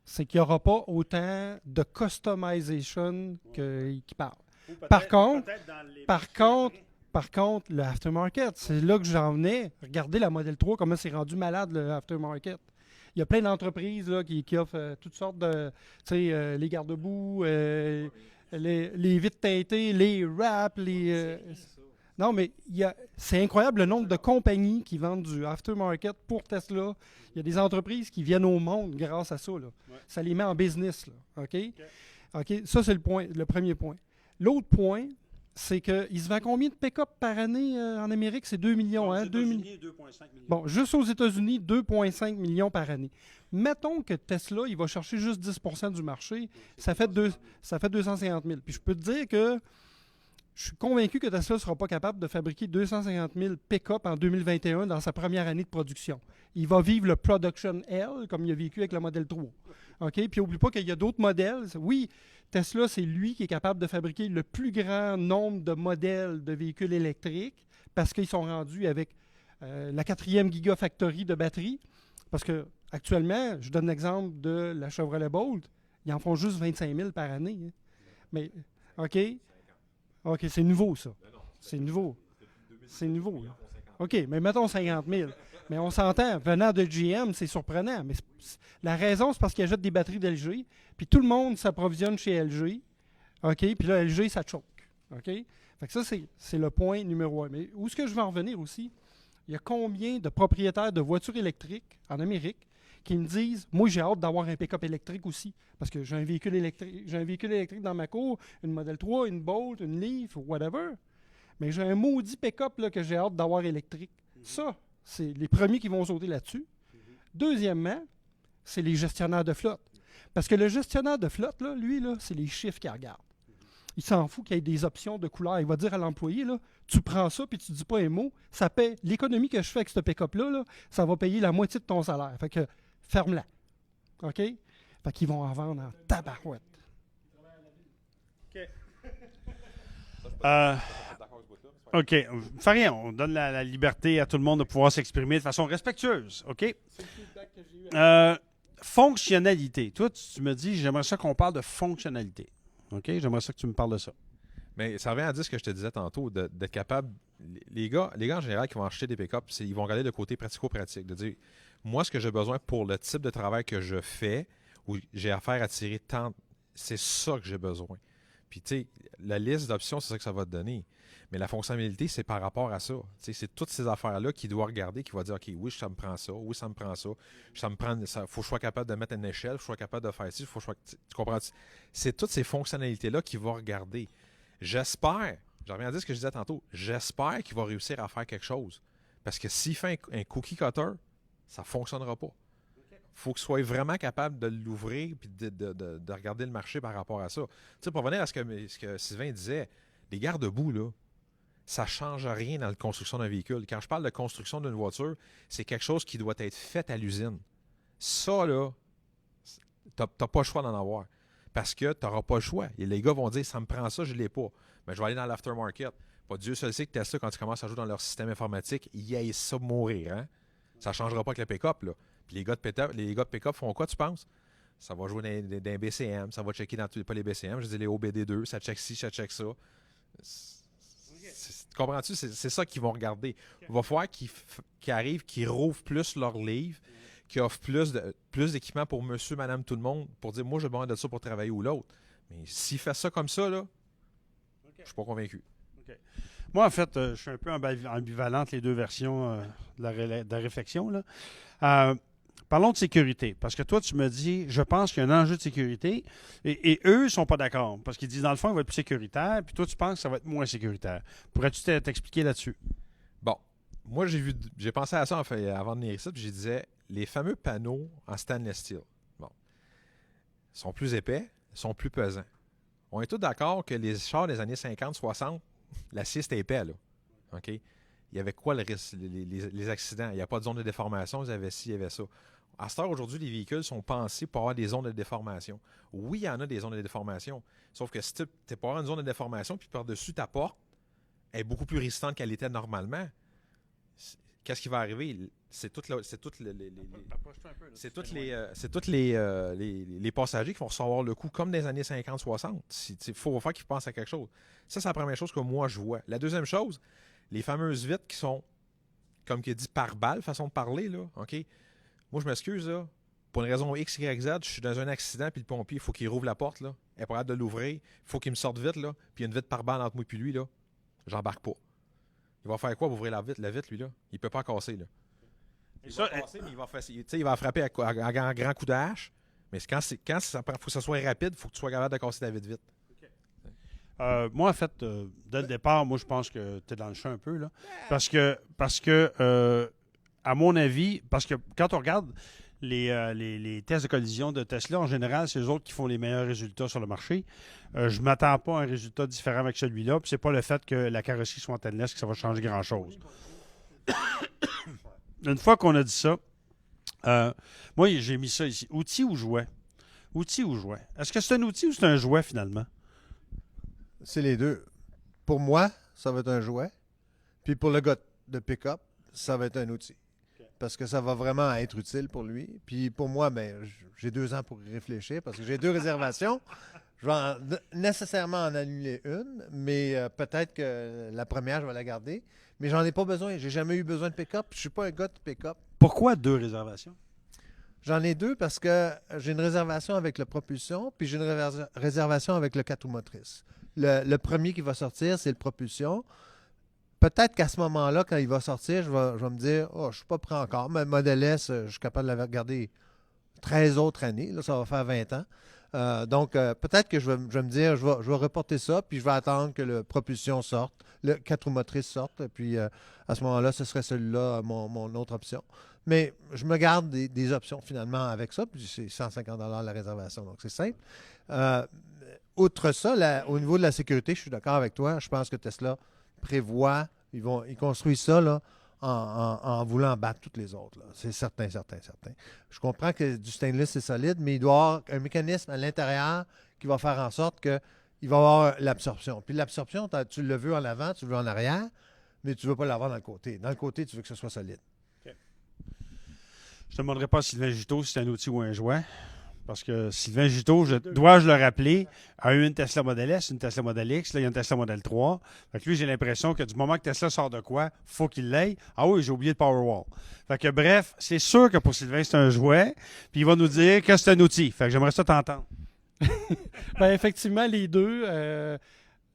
C'est qu'il n'y aura pas autant de customization qu'il parle. Par contre, Par contre, le aftermarket, c'est là que j'en venais. Regardez la Model 3, comment c'est rendu malade le aftermarket. Il y a plein d'entreprises là, qui offrent toutes sortes de, les garde-boue, les vitres teintées, les wraps, non, mais c'est incroyable le nombre de compagnies qui vendent du aftermarket pour Tesla. Il y a des entreprises qui viennent au monde grâce à ça. Là. Ouais. Ça les met en business. Là. OK? Ça, c'est le premier point. L'autre point, c'est qu'il se vend combien de pick-up par année en Amérique? C'est 2 millions. Hein? 2 millions. 2,5 millions. Bon, juste aux États-Unis, 2,5 millions par année. Mettons que Tesla, il va chercher juste 10 % du marché. Ça fait 250 000. Puis je peux te dire que je suis convaincu que Tesla ne sera pas capable de fabriquer 250 000 pick-up en 2021 dans sa première année de production. Il va vivre le Production L comme il a vécu avec le Model 3. OK? Puis n'oublie pas qu'il y a d'autres modèles. Oui, Tesla, c'est lui qui est capable de fabriquer le plus grand nombre de modèles de véhicules électriques parce qu'ils sont rendus avec la 4e Gigafactory de batterie. Parce que actuellement, je donne l'exemple de la Chevrolet Bolt, ils en font juste 25 000 par année. Hein. Mais, OK? OK, c'est nouveau, ça. C'est nouveau. C'est nouveau. Là. OK, mais mettons 50 000. Mais on s'entend, venant de GM, c'est surprenant. Mais la raison, c'est parce qu'ils achètent des batteries d'LG, puis tout le monde s'approvisionne chez LG. OK, puis là, LG, ça choque. OK? Fait que ça, c'est le point numéro 1. Mais où est-ce que je veux en revenir aussi? Il y a combien de propriétaires de voitures électriques en Amérique qui me disent « Moi, j'ai hâte d'avoir un pick-up électrique aussi, parce que j'ai un véhicule électrique dans ma cour, une Model 3, une Bolt, une Leaf, whatever. Mais j'ai un maudit pick-up là, que j'ai hâte d'avoir électrique. » Ça, c'est les premiers qui vont sauter là-dessus. Deuxièmement, c'est les gestionnaires de flotte. Parce que le gestionnaire de flotte, là, lui, là, c'est les chiffres qu'il regarde. Il s'en fout qu'il y ait des options de couleur. Il va dire à l'employé, là, tu prends ça puis tu ne dis pas un mot. Ça paie l'économie que je fais avec ce pick-up-là, là, ça va payer la moitié de ton salaire. Fait que ferme-la. OK? Fait qu'ils vont en vendre en tabarouette. OK. Fais rien. On donne la liberté à tout le monde de pouvoir s'exprimer de façon respectueuse. OK? C'est le feedback que j'ai eu. Fonctionnalité. Toi, tu me dis, j'aimerais ça qu'on parle de fonctionnalité. OK? J'aimerais ça que tu me parles de ça. Mais ça revient à dire ce que je te disais tantôt, d'être capable. Les gars en général qui vont acheter des pick-up, ils vont regarder le côté pratico-pratique. De dire, moi, ce que j'ai besoin pour le type de travail que je fais, où j'ai affaire à tirer tant, c'est ça que j'ai besoin. Puis, tu sais, la liste d'options, c'est ça que ça va te donner. Mais la fonctionnalité, c'est par rapport à ça. Tu sais, c'est toutes ces affaires-là qu'il doit regarder, qu'il va dire, OK, oui, ça me prend ça, oui, ça me prend ça. Ça me prend, faut que je sois capable de mettre une échelle, faut que je sois capable de faire ci, faut que je sois, tu comprends? C'est toutes ces fonctionnalités-là qu'il va regarder. J'espère, je reviens à dire ce que je disais tantôt, j'espère qu'il va réussir à faire quelque chose. Parce que s'il fait un cookie cutter, ça ne fonctionnera pas. Il faut qu'il soit vraiment capable de l'ouvrir et de regarder le marché par rapport à ça. Tu sais, pour revenir à ce que Sylvain disait, les garde-boue, là, ça ne change rien dans la construction d'un véhicule. Quand je parle de construction d'une voiture, c'est quelque chose qui doit être fait à l'usine. Ça, là, tu n'as pas le choix d'en avoir. Parce que tu n'auras pas le choix. Et les gars vont dire, ça me prend ça, je ne l'ai pas. Mais je vais aller dans l'aftermarket. Pas Dieu seul sait que Tesla, quand tu commences à jouer dans leur système informatique, ils aillent ça mourir. Hein? Ça ne changera pas avec le pick-up. Là. Puis les gars de pick-up font quoi, tu penses? Ça va jouer dans BCM, ça va checker dans pas les BCM, je dis les OBD2, ça check ci, ça check ça. Comprends-tu? C'est ça qu'ils vont regarder. Il va falloir qu'ils arrivent, qu'ils rouvrent plus leurs livres, qu'ils offrent plus d'équipements pour monsieur, madame, tout le monde, pour dire, moi, j'ai besoin de ça pour travailler ou l'autre. Mais s'ils font ça comme ça, là, je suis pas convaincu. Okay. Moi, en fait, je suis un peu ambivalent entre les deux versions de la réflexion. Là. Parlons de sécurité. Parce que toi, tu me dis, je pense qu'il y a un enjeu de sécurité. Et eux, ils ne sont pas d'accord. Parce qu'ils disent, dans le fond, il va être plus sécuritaire. Puis toi, tu penses que ça va être moins sécuritaire. Pourrais-tu t'expliquer là-dessus? Bon. Moi, j'ai pensé à ça en fait, avant de venir ici. Puis je disais, les fameux panneaux en stainless steel, bon, sont plus épais, sont plus pesants. On est tous d'accord que les chars des années 50, 60, l'acier, c'était épais, là. OK? Il y avait quoi le risque? Les accidents? Il n'y a pas de zone de déformation, ils avaient ci, il y avait ça. À cette heure, aujourd'hui, les véhicules sont pensés pour avoir des zones de déformation. Oui, il y en a des zones de déformation. Sauf que si tu n'es pas avoir une zone de déformation, puis par-dessus ta porte, est beaucoup plus résistante qu'elle était normalement, qu'est-ce qui va arriver? C'est tous les passagers qui vont recevoir le coup comme des années 50-60. Il faut faire qu'ils pensent à quelque chose. Ça, c'est la première chose que moi, je vois. La deuxième chose, les fameuses vitres qui sont, comme qui dit, par balle, façon de parler, là, OK? Moi, je m'excuse, là. Pour une raison X, Y, Z, je suis dans un accident, puis le pompier, il faut qu'il rouvre la porte, là. Il est pas capable de l'ouvrir. Il faut qu'il me sorte vite, là. Puis il y a une vitre par balle entre moi et lui, là. J'embarque pas. Il va faire quoi pour ouvrir la vitre, lui, là? Il peut pas casser, là. Il va casser, mais il va frapper à un grand coup de hache. Mais quand ça faut que ça soit rapide, il faut que tu sois capable de casser la vitre vite. Moi, en fait, dès le départ, moi, je pense que tu es dans le champ un peu, là. Parce que à mon avis, parce que quand on regarde les tests de collision de Tesla, en général, c'est eux autres qui font les meilleurs résultats sur le marché. Je ne m'attends pas à un résultat différent avec celui-là. Puis c'est pas le fait que la carrosserie soit antenneless que ça va changer grand-chose. Une fois qu'on a dit ça, moi, j'ai mis ça ici. Outil ou jouet? Outil ou jouet? Est-ce que c'est un outil ou c'est un jouet, finalement? C'est les deux. Pour moi, ça va être un jouet. Puis pour le gars de pick-up, ça va être un outil. Parce que ça va vraiment être utile pour lui. Puis pour moi, j'ai 2 ans pour y réfléchir parce que j'ai 2 réservations. Je vais nécessairement en annuler une, mais peut-être que la première, je vais la garder. Mais j'en ai pas besoin. J'ai jamais eu besoin de pick-up. Je suis pas un gars de pick-up. Pourquoi 2 réservations? J'en ai 2 parce que j'ai une réservation avec le propulsion, puis j'ai une réservation avec le 4 roues motrices. Le premier qui va sortir, c'est le propulsion. Peut-être qu'à ce moment-là, quand il va sortir, je vais me dire, je ne suis pas prêt encore. Mais Model S, je suis capable de la regarder 13 autres années. Là, ça va faire 20 ans. Donc, peut-être que je vais me dire, je vais reporter ça, puis je vais attendre que le propulsion sorte, le 4 roues motrices sorte, puis à ce moment-là, ce serait celui-là, mon autre option. Mais je me garde des options finalement avec ça, puis c'est 150 $ la réservation, donc c'est simple. Outre ça, au niveau de la sécurité, je suis d'accord avec toi. Je pense que Tesla prévoit, ils construisent ça là, en voulant battre toutes les autres. Là. C'est certain. Je comprends que du stainless, c'est solide, mais il doit y avoir un mécanisme à l'intérieur qui va faire en sorte qu'il va y avoir l'absorption. Puis l'absorption, tu le veux en avant, tu le veux en arrière, mais tu ne veux pas l'avoir dans le côté. Dans le côté, tu veux que ce soit solide. Okay. Je ne te demanderai pas à Sylvain Juteau si c'est un outil ou un jouet. Parce que Sylvain Juteau, dois-je le rappeler, a eu une Tesla Model S, une Tesla Model X, là, il y a une Tesla Model 3. Fait que lui, j'ai l'impression que du moment que Tesla sort de quoi, faut qu'il l'aille. Ah oui, j'ai oublié le Powerwall. Fait que bref, c'est sûr que pour Sylvain, c'est un jouet. Puis il va nous dire que c'est un outil. Fait que j'aimerais ça t'entendre. Effectivement, les deux.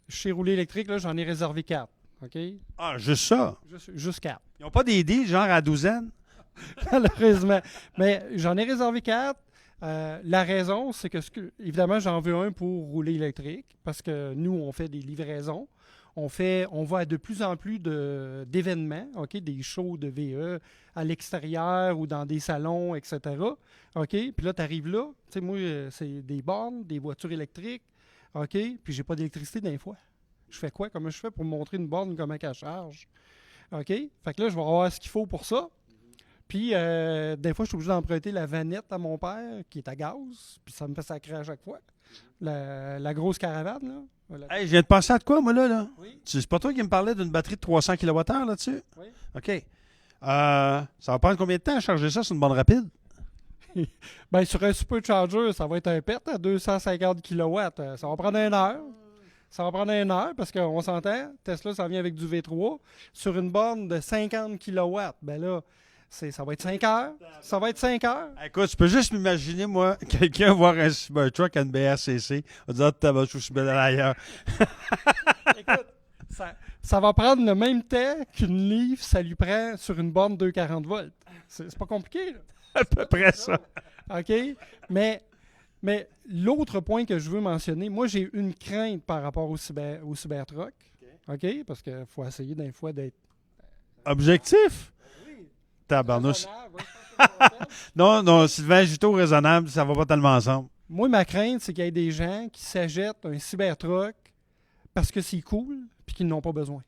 Chez Roulé électrique, là, j'en ai réservé 4. OK? Ah, juste ça? Juste 4. Ils n'ont pas des deals, genre à douzaine? Malheureusement. Mais j'en ai réservé 4. La raison, c'est que, évidemment, j'en veux un pour rouler électrique parce que nous, on fait des livraisons. On va à de plus en plus d'événements, OK, des shows de VE à l'extérieur ou dans des salons, etc. OK? Puis là, tu arrives là. Tu sais, moi, c'est des bornes, des voitures électriques. OK? Puis j'ai pas d'électricité d'un fois. Je fais quoi? Comment je fais pour me montrer une borne, comment elle charge? OK? Fait que là, je vais avoir ce qu'il faut pour ça. Puis, des fois, je suis obligé d'emprunter la vanette à mon père, qui est à gaz, puis ça me fait sacrer à chaque fois. La grosse caravane, là. Voilà. Hey, je viens de penser à de quoi, moi, là? Oui. C'est pas toi qui me parlais d'une batterie de 300 kWh là-dessus? Oui. OK. Ça va prendre combien de temps à charger ça sur une borne rapide? Bien, sur un supercharger, ça va être un pet à 250 kW. Ça va prendre 1 heure. Ça va prendre 1 heure parce qu'on s'entend, Tesla, ça vient avec du V3. Sur une borne de 50 kW, ben là, ça va être 5 heures. Ça va être 5 heures. Écoute, tu peux juste m'imaginer, moi, quelqu'un voir un Cybertruck en BRCC, on va dire, je suis bien ailleurs. Écoute, ça va prendre le même temps qu'une Leaf, ça lui prend sur une borne 240 volts. C'est pas compliqué, là. À peu près ça. OK? Mais l'autre point que je veux mentionner, moi, j'ai une crainte par rapport au Cybertruck. OK? Parce qu'il faut essayer d'un fois d'être... Objectif? Tabarnouche. Non, Sylvain Juteau, raisonnable, ça va pas tellement ensemble. Moi, ma crainte, c'est qu'il y ait des gens qui s'achètent un Cybertruck parce que c'est cool puis qu'ils n'ont pas besoin.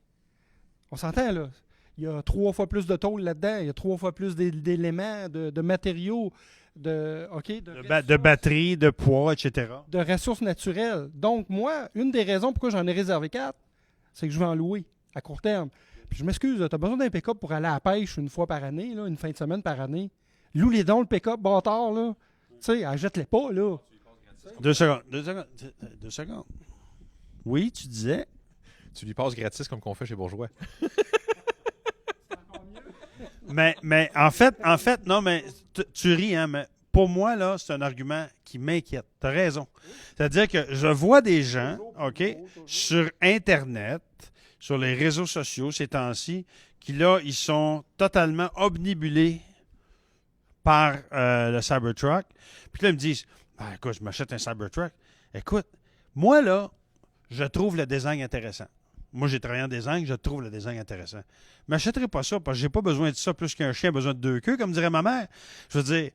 On s'entend, là. Il y a 3 fois plus de tôle là-dedans, il y a 3 fois plus d'éléments, de matériaux, de batterie, de poids, etc. De ressources naturelles. Donc, moi, une des raisons pourquoi j'en ai réservé 4, c'est que je vais en louer. à court terme. Puis je m'excuse, tu as besoin d'un pick-up pour aller à la pêche une fois par année, là, une fin de semaine par année. Loue les dons, le pick-up, bâtard, là. Tu sais, achète-les pas, là. 2 secondes. 2 secondes. Oui, tu disais. Tu lui passes gratis comme qu'on fait chez Bourgeois. Mais en fait, non, mais tu ris, hein, mais pour moi, là, c'est un argument qui m'inquiète. Tu as raison. C'est-à-dire que je vois des gens, OK, sur Internet, sur les réseaux sociaux ces temps-ci, qui, là, ils sont totalement obnubilés par le Cybertruck. Puis là, ils me disent, ah, écoute, je m'achète un Cybertruck. Écoute, moi, là, je trouve le design intéressant. Moi, j'ai travaillé en design, je trouve le design intéressant. Je m'achèterai pas ça parce que j'ai pas besoin de ça plus qu'un chien a besoin de 2 queues, comme dirait ma mère. Je veux dire,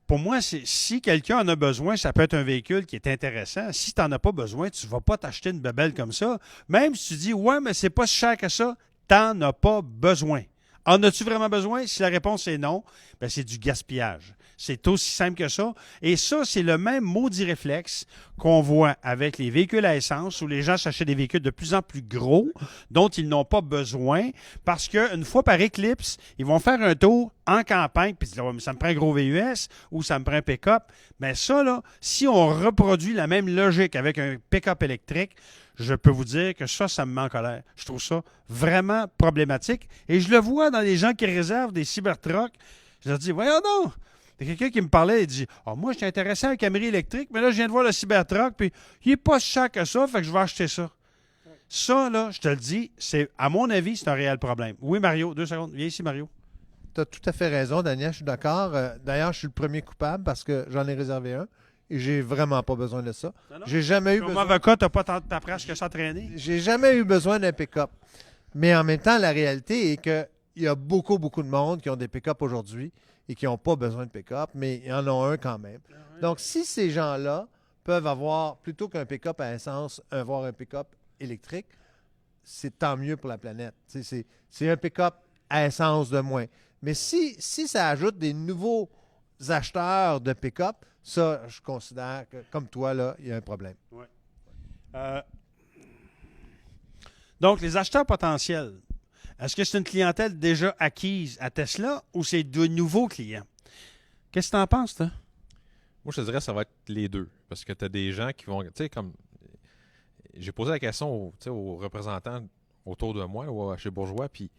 pour moi, si quelqu'un en a besoin, ça peut être un véhicule qui est intéressant. Si tu n'en as pas besoin, tu ne vas pas t'acheter une bebelle comme ça. Même si tu dis, ouais, mais c'est pas si cher que ça, tu n'en as pas besoin. En as-tu vraiment besoin? Si la réponse est non, ben c'est du gaspillage. C'est aussi simple que ça. Et ça, c'est le même maudit réflexe qu'on voit avec les véhicules à essence où les gens s'achètent des véhicules de plus en plus gros dont ils n'ont pas besoin parce qu'une fois par éclipse, ils vont faire un tour en campagne puis ils disent, ouais, ça me prend un gros VUS ou ça me prend un pick-up. Mais ça, là, si on reproduit la même logique avec un pick-up électrique, je peux vous dire que ça me met en colère. Je trouve ça vraiment problématique. Et je le vois dans les gens qui réservent des Cybertrucks. Je leur dis, voyons donc! Il y a quelqu'un qui me parlait, il dit, moi, je suis intéressé à un Camry électrique, mais là, je viens de voir le Cybertruck, puis il n'est pas si cher que ça, fait que je vais acheter ça. Ça, là, je te le dis, à mon avis, c'est un réel problème. Oui, Mario, 2 secondes. Viens ici, Mario. Tu as tout à fait raison, Daniel, je suis d'accord. D'ailleurs, je suis le premier coupable parce que j'en ai réservé un et j'ai vraiment pas besoin de ça. Non. J'ai jamais eu Comme besoin. avocat, tu n'as pas tant de paperasse que ça traîner. J'ai jamais eu besoin d'un pick-up. Mais en même temps, la réalité est qu'il y a beaucoup, beaucoup de monde qui ont des pick-up aujourd'hui et qui n'ont pas besoin de pick-up, mais ils en ont un quand même. Donc, si ces gens-là peuvent avoir, plutôt qu'un pick-up à essence, avoir un pick-up électrique, c'est tant mieux pour la planète. C'est un pick-up à essence de moins. Mais si ça ajoute des nouveaux acheteurs de pick-up, ça, je considère que, comme toi, là, il y a un problème. Donc, les acheteurs potentiels, est-ce que c'est une clientèle déjà acquise à Tesla ou c'est de nouveaux clients? Qu'est-ce que tu en penses, toi? Moi, je te dirais que ça va être les deux. Parce que tu as des gens qui vont. Tu sais, comme. J'ai posé la question aux représentants autour de moi, chez Bourgeois, puis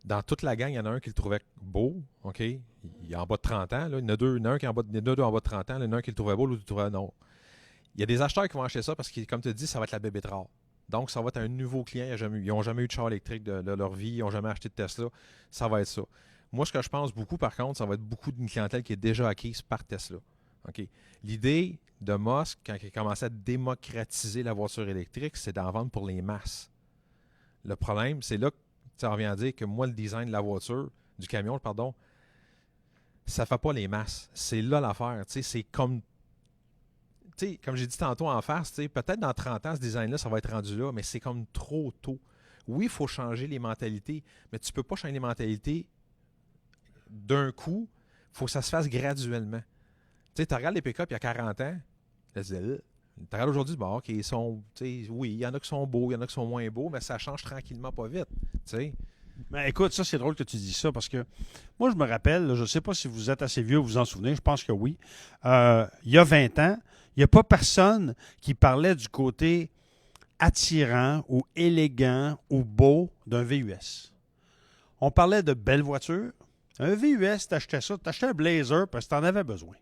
dans toute la gang, il y en a un qui le trouvait beau, OK? Il est en bas de 30 ans. Là. Il y en a deux qui en bas de 30 ans. Il y en a un qui le trouvait beau, l'autre qui le trouvait non. Il y a des acheteurs qui vont acheter ça parce que, comme tu dis, ça va être la bébête rare. Donc, ça va être un nouveau client. Ils n'ont jamais eu de char électrique de leur vie. Ils n'ont jamais acheté de Tesla. Ça va être ça. Moi, ce que je pense beaucoup, par contre, ça va être beaucoup d'une clientèle qui est déjà acquise par Tesla. Okay? L'idée de Musk, quand il a commencé à démocratiser la voiture électrique, c'est d'en vendre pour les masses. Le problème, c'est là que ça revient à dire que moi, le design de la voiture, du camion, pardon, ça ne fait pas les masses. C'est là l'affaire. C'est comme... comme j'ai dit tantôt en face, peut-être dans 30 ans, ce design-là, ça va être rendu là, mais c'est comme trop tôt. Oui, il faut changer les mentalités, mais tu ne peux pas changer les mentalités d'un coup. Il faut que ça se fasse graduellement. Tu regardes les pick-up il y a 40 ans, tu regardes aujourd'hui, bon, OK, oui, il y en a qui sont beaux, il y en a qui sont moins beaux, mais ça change tranquillement pas vite. Mais écoute, ça, c'est drôle que tu dis ça parce que moi, je me rappelle, là, je ne sais pas si vous êtes assez vieux, vous vous en souvenez, je pense que oui. Il y a 20 ans, il n'y a pas personne qui parlait du côté attirant ou élégant ou beau d'un VUS. On parlait de belles voitures. Un VUS, t'achetais ça, t'achetais un Blazer parce que t'en avais besoin.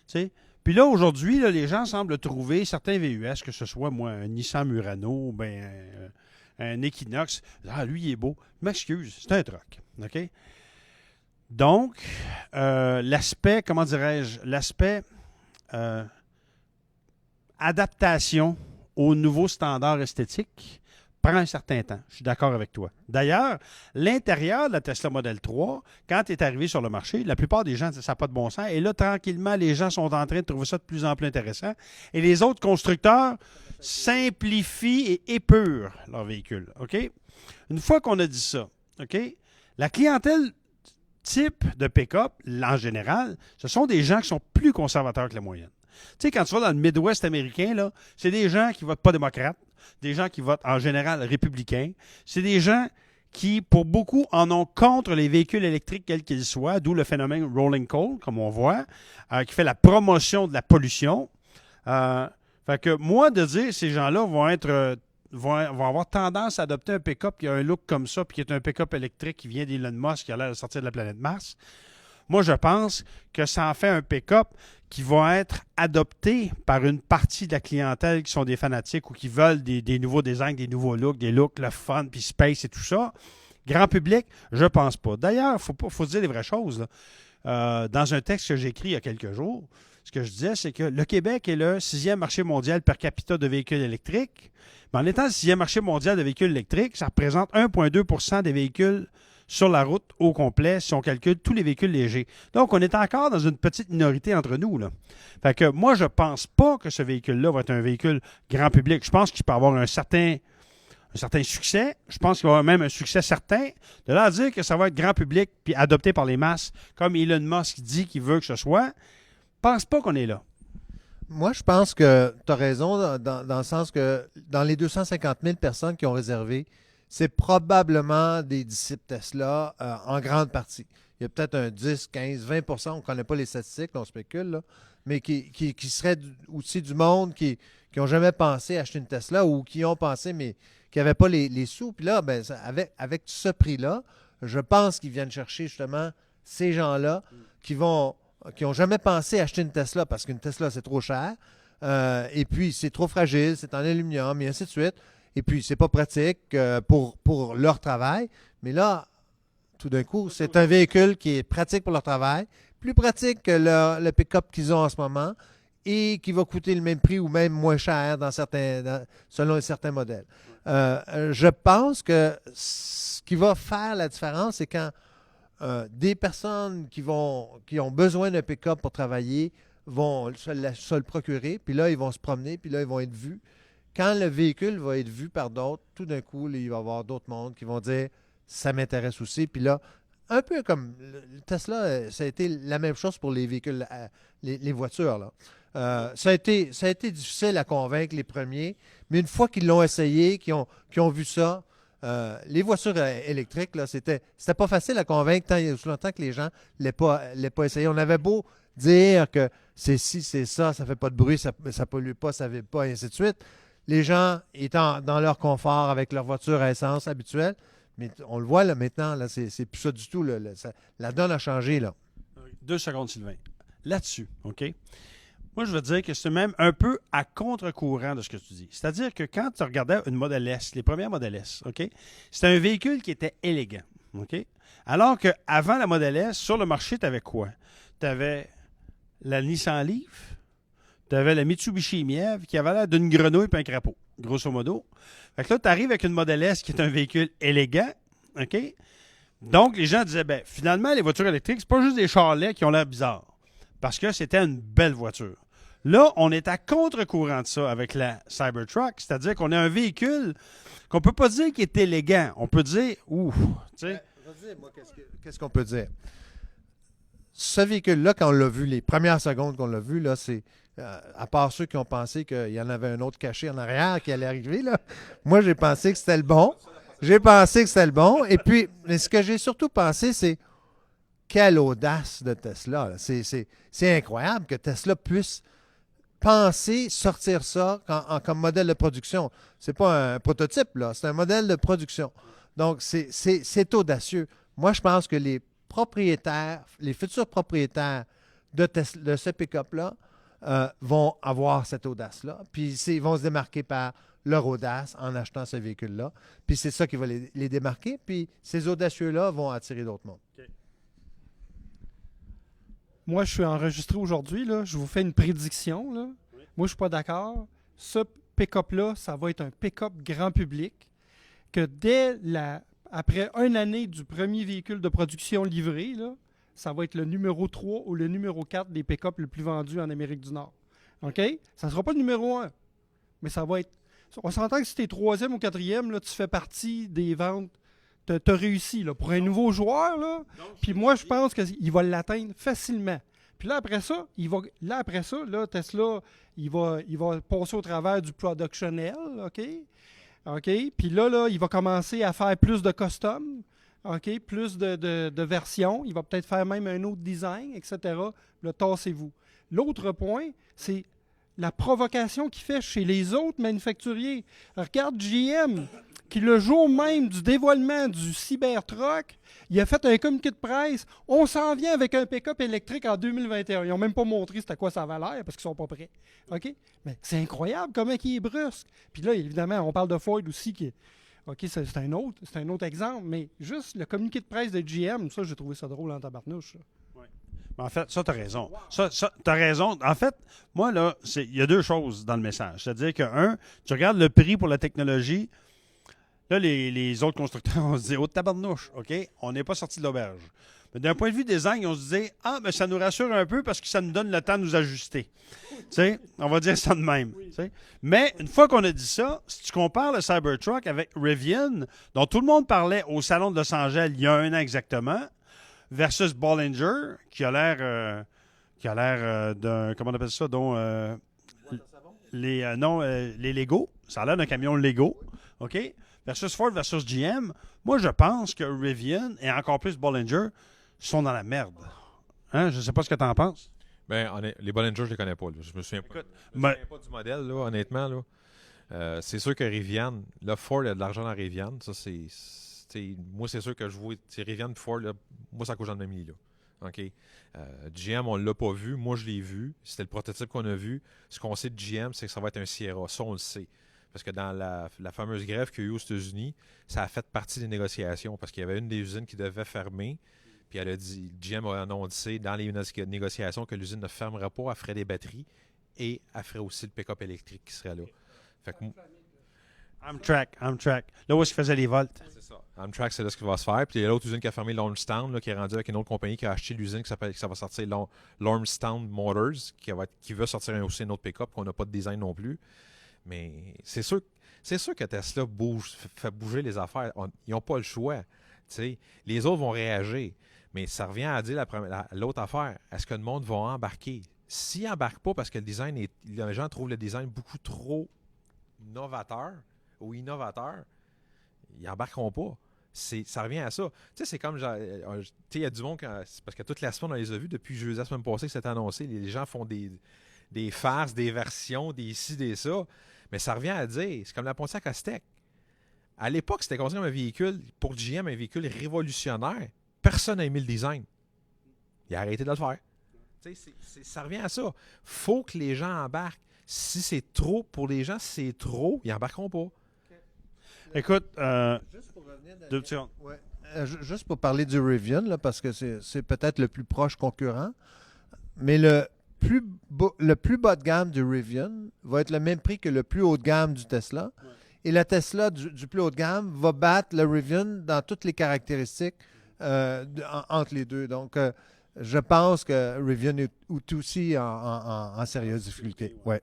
T'sais? Puis là, aujourd'hui, là, les gens semblent trouver certains VUS, que ce soit, moi, un Nissan Murano, ben, un Equinox. Ah, lui, il est beau. Je m'excuse, c'est un truck. OK? Donc, l'aspect, comment dirais-je, l'aspect adaptation aux nouveaux standards esthétiques prend un certain temps. Je suis d'accord avec toi. D'ailleurs, l'intérieur de la Tesla Model 3, quand tu es arrivé sur le marché, la plupart des gens, ça n'a pas de bon sens. Et là, tranquillement, les gens sont en train de trouver ça de plus en plus intéressant. Et les autres constructeurs simplifient et épurent leur véhicule. OK? Une fois qu'on a dit ça, OK? La clientèle type de pick-up, en général, ce sont des gens qui sont plus conservateurs que la moyenne. Tu sais, quand tu vas dans le Midwest américain, là, c'est des gens qui votent pas démocrates. des gens qui votent en général républicains. C'est des gens qui, pour beaucoup, en ont contre les véhicules électriques quels qu'ils soient, d'où le phénomène Rolling Coal, comme on voit, qui fait la promotion de la pollution. Fait que moi, de dire ces gens-là vont avoir tendance à adopter un pick-up qui a un look comme ça, puis qui est un pick-up électrique qui vient d'Elon Musk, qui a l'air de sortir de la planète Mars. Moi, je pense que ça en fait un pick-up qui va être adopté par une partie de la clientèle qui sont des fanatiques ou qui veulent des nouveaux designs, des nouveaux looks, des looks, le fun, puis space et tout ça. Grand public, je pense pas. D'ailleurs, il faut se dire les vraies choses, là. Dans un texte que j'ai écrit il y a quelques jours, ce que je disais, c'est que le Québec est le 6e marché mondial per capita de véhicules électriques. Mais en étant le 6e marché mondial de véhicules électriques, ça représente 1,2 % des véhicules sur la route au complet si on calcule tous les véhicules légers. Donc, on est encore dans une petite minorité entre nous, là. Fait que moi, je pense pas que ce véhicule-là va être un véhicule grand public. Je pense qu'il peut avoir un certain succès. Je pense qu'il va avoir même un succès certain. De là à dire que ça va être grand public puis adopté par les masses, comme Elon Musk dit qu'il veut que ce soit, je pense pas qu'on est là. Moi, je pense que tu as raison dans le sens que dans les 250 000 personnes qui ont réservé, c'est probablement des disciples Tesla en grande partie. Il y a peut-être un 10, 15, 20 on ne connaît pas les statistiques, on spécule, là, mais qui seraient aussi du monde qui n'ont jamais pensé acheter une Tesla ou qui ont pensé, mais qui n'avaient pas les sous. Puis là, ben, avec ce prix-là, je pense qu'ils viennent chercher justement ces gens-là qui n'ont jamais pensé acheter une Tesla parce qu'une Tesla, c'est trop cher. Et puis, c'est trop fragile, c'est en aluminium, et ainsi de suite. Et puis, c'est pas pratique pour leur travail. Mais là, tout d'un coup, c'est un véhicule qui est pratique pour leur travail, plus pratique que le pick-up qu'ils ont en ce moment et qui va coûter le même prix ou même moins cher selon certains modèles. Je pense que ce qui va faire la différence, c'est quand des personnes qui ont besoin d'un pick-up pour travailler vont se le procurer, puis là, ils vont se promener, puis là, ils vont être vus. Quand le véhicule va être vu par d'autres, tout d'un coup, là, il va y avoir d'autres mondes qui vont dire « ça m'intéresse aussi ». Puis là, un peu comme le Tesla, ça a été la même chose pour les véhicules, les voitures, là. Ça a été difficile à convaincre les premiers, mais une fois qu'ils l'ont essayé, qu'ils ont vu ça, les voitures électriques, là, c'était pas facile à convaincre tant il y a aussi longtemps que les gens ne l'aient pas essayé. On avait beau dire que c'est ci, c'est ça, ça fait pas de bruit, ça pollue pas, ça vibre pas, et ainsi de suite. Les gens étant dans leur confort avec leur voiture à essence habituelle, mais on le voit là maintenant, là, c'est plus ça du tout. La donne a changé, là. 2 secondes, Sylvain. Là-dessus, OK? Moi, je veux dire que c'est même un peu à contre-courant de ce que tu dis. C'est-à-dire que quand tu regardais une Model S, les premières Model S, OK? C'était un véhicule qui était élégant, OK? Alors qu'avant la Model S, sur le marché, tu avais quoi? Tu avais la Nissan Leaf, tu avais la Mitsubishi Mièvre qui avait l'air d'une grenouille et un crapaud, grosso modo. Fait que là, tu arrives avec une Model S qui est un véhicule élégant, OK? Donc, les gens disaient, ben finalement, les voitures électriques, c'est pas juste des charlets qui ont l'air bizarres, parce que c'était une belle voiture. Là, on est à contre-courant de ça avec la Cybertruck, c'est-à-dire qu'on a un véhicule qu'on peut pas dire qu'il est élégant. On peut dire, ouf, tu sais. Je vais dire, moi, qu'est-ce qu'on peut dire? Ce véhicule-là, quand on l'a vu, les premières secondes qu'on l'a vu, là, c'est, à part ceux qui ont pensé qu'il y en avait un autre caché en arrière qui allait arriver, là, moi, j'ai pensé que c'était le bon. J'ai pensé que c'était le bon. Et puis, mais ce que j'ai surtout pensé, c'est quelle audace de Tesla. C'est incroyable que Tesla puisse penser sortir ça comme modèle de production. C'est pas un prototype, là, c'est un modèle de production. Donc, c'est audacieux. Moi, je pense que les propriétaires, les futurs propriétaires de ce pick-up-là vont avoir cette audace-là. Puis, ils vont se démarquer par leur audace en achetant ce véhicule-là. Puis, c'est ça qui va les démarquer. Puis, ces audacieux-là vont attirer d'autres mondes. Okay. Moi, je suis enregistré aujourd'hui, là. Je vous fais une prédiction, là. Oui. Moi, je suis pas d'accord. Ce pick-up-là, ça va être un pick-up grand public que après une année du premier véhicule de production livré, là, ça va être le numéro 3 ou le numéro 4 des pick-up le plus vendus en Amérique du Nord. OK? Ça ne sera pas le numéro 1, mais ça va être... On s'entend que si tu es 3e ou 4e, là, tu fais partie des ventes. Tu as réussi. Là, pour un nouveau joueur, là, puis moi, je pense qu'il va l'atteindre facilement. Puis là, après ça, Tesla, il va passer au travers du productionnel, OK? OK? Puis là, il va commencer à faire plus de custom, OK? Plus de versions. Il va peut-être faire même un autre design, etc. Là, tassez-vous. L'autre point, c'est la provocation qu'il fait chez les autres manufacturiers. Regarde GM, qui le jour même du dévoilement du Cybertruck, il a fait un communiqué de presse. On s'en vient avec un pick-up électrique en 2021. Ils n'ont même pas montré c'était quoi ça avait l'air parce qu'ils ne sont pas prêts. OK? Mais c'est incroyable comment il est brusque. Puis là, évidemment, on parle de Ford aussi qui OK, c'est un autre exemple, mais juste le communiqué de presse de GM, ça, j'ai trouvé ça drôle en tabarnouche. Ça. En fait, ça, tu as raison. Ça, tu as raison. En fait, moi, là, il y a deux choses dans le message. C'est-à-dire que, un, tu regardes le prix pour la technologie. Là, les autres constructeurs, on se dit, oh, tabarnouche, OK? On n'est pas sorti de l'auberge. Mais d'un point de vue design, on se disait, ah, mais ça nous rassure un peu parce que ça nous donne le temps de nous ajuster. Tu sais, on va dire ça de même. Tu sais. Mais une fois qu'on a dit ça, si tu compares le Cybertruck avec Rivian, dont tout le monde parlait au Salon de Los Angeles il y a 1 an exactement, versus Bollinger, qui a l'air d'un, comment on appelle ça, dont les Lego, ça a l'air d'un camion Lego, OK? Versus Ford versus GM, moi je pense que Rivian et encore plus Bollinger sont dans la merde. Hein? Je ne sais pas ce que tu en penses. Ben, les Bollinger, je ne les connais pas. Là. Je me souviens pas du modèle, là, honnêtement. Là. C'est sûr que Rivian, là, Ford a de l'argent dans Rivian. Ça, moi, c'est sûr que je vois Rivian et Ford, là, moi, ça coûte dans le même lit. Là. OK? GM, on ne l'a pas vu. Moi, je l'ai vu. C'était le prototype qu'on a vu. Ce qu'on sait de GM, c'est que ça va être un Sierra. Ça, on le sait. Parce que dans la fameuse grève qu'il y a eu aux États-Unis, ça a fait partie des négociations. Parce qu'il y avait une des usines qui devait fermer. Puis elle a dit, GM a annoncé dans les négociations que l'usine ne fermera pas, elle ferait des batteries et elle ferait aussi le pick-up électrique qui serait là. Fait que, Amtrak. Là où est-ce qu'il faisait les volts? c'est ça. Amtrak, c'est là ce qui va se faire. Puis il y a l'autre usine qui a fermé Lordstown, là, qui est rendue avec une autre compagnie qui a acheté l'usine que ça va sortir Lordstown Motors, qui veut sortir aussi un autre pick-up qu'on n'a pas de design non plus. Mais c'est sûr que Tesla fait bouger les affaires. Ils n'ont pas le choix. T'sais, les autres vont réagir. Mais ça revient à dire l'autre affaire. Est-ce que le monde va embarquer? S'ils n'embarquent pas parce que les gens trouvent le design beaucoup trop novateur ou innovateur, ils n'embarqueront pas. Ça revient à ça. Tu sais, c'est comme, il y a du monde, parce que toute la semaine, on les a vus depuis jeudi la semaine passée que c'était annoncé. Les gens font des farces, des versions, des ci, des ça. Mais ça revient à dire, c'est comme la Pontiac Aztek. À l'époque, c'était considéré comme un véhicule, pour GM, un véhicule révolutionnaire. Personne n'a aimé le design. Il a arrêté de le faire. Ça revient à ça. Faut que les gens embarquent. Si c'est trop pour les gens, si c'est trop, ils n'embarqueront pas. Écoute, Juste pour revenir, deux petits secondes. ouais. Juste pour parler du Rivian, là, parce que c'est peut-être le plus proche concurrent, mais le plus bas de gamme du Rivian va être le même prix que le plus haut de gamme du Tesla. Ouais. Et la Tesla du plus haut de gamme va battre le Rivian dans toutes les caractéristiques entre les deux. Donc, je pense que Rivian est aussi en sérieuse difficulté. Ouais.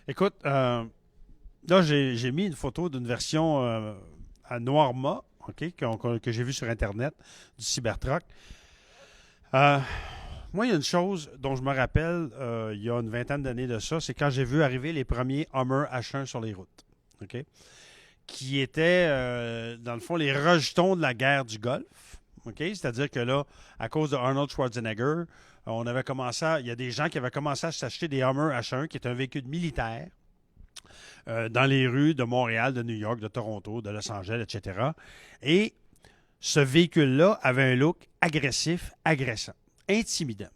Écoute, là, j'ai mis une photo d'une version à noir mat, OK, que j'ai vue sur Internet, du Cybertruck. Moi, il y a une chose dont je me rappelle il y a une vingtaine d'années de ça, c'est quand j'ai vu arriver les premiers Hummer H1 sur les routes. OK? Qui étaient, dans le fond, les rejetons de la guerre du Golfe. OK? C'est-à-dire que là, à cause de Arnold Schwarzenegger, il y a des gens qui avaient commencé à s'acheter des Hummer H1, qui est un véhicule militaire, dans les rues de Montréal, de New York, de Toronto, de Los Angeles, etc. Et ce véhicule-là avait un look agressif, agressant, intimidant.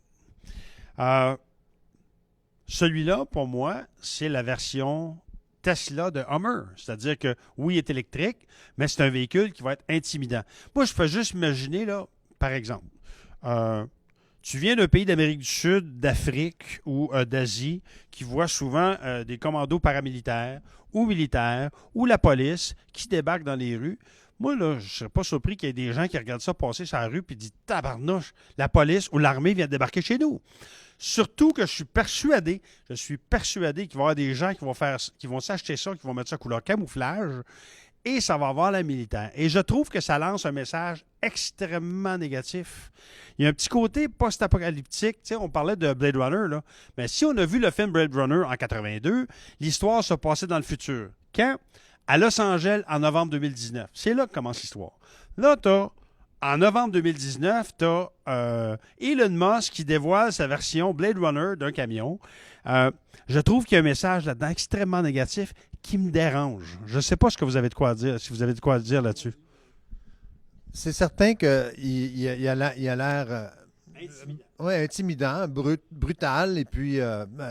Celui-là, pour moi, c'est la version Tesla de Hummer. C'est-à-dire que, oui, il est électrique, mais c'est un véhicule qui va être intimidant. Moi, je peux juste imaginer, là, par exemple, tu viens d'un pays d'Amérique du Sud, d'Afrique ou d'Asie qui voit souvent des commandos paramilitaires ou militaires ou la police qui débarquent dans les rues. Moi, là, je ne serais pas surpris qu'il y ait des gens qui regardent ça passer sur la rue et disent « Tabarnouche, la police ou l'armée vient de débarquer chez nous. » Surtout que je suis persuadé qu'il va y avoir des gens qui vont s'acheter ça, qui vont mettre ça couleur camouflage, et ça va avoir la militaire. Et je trouve que ça lance un message extrêmement négatif. Il y a un petit côté post-apocalyptique. Tu sais, on parlait de Blade Runner, là. Mais si on a vu le film Blade Runner en 82, l'histoire se passait dans le futur. Quand, à Los Angeles en novembre 2019. C'est là que commence l'histoire. Là, en novembre 2019, tu as Elon Musk qui dévoile sa version Blade Runner d'un camion. Je trouve qu'il y a un message là-dedans extrêmement négatif qui me dérange. Je ne sais pas ce que vous avez de quoi dire, si vous avez de quoi dire là-dessus. C'est certain qu'il a l'air intimidant, brutal et puis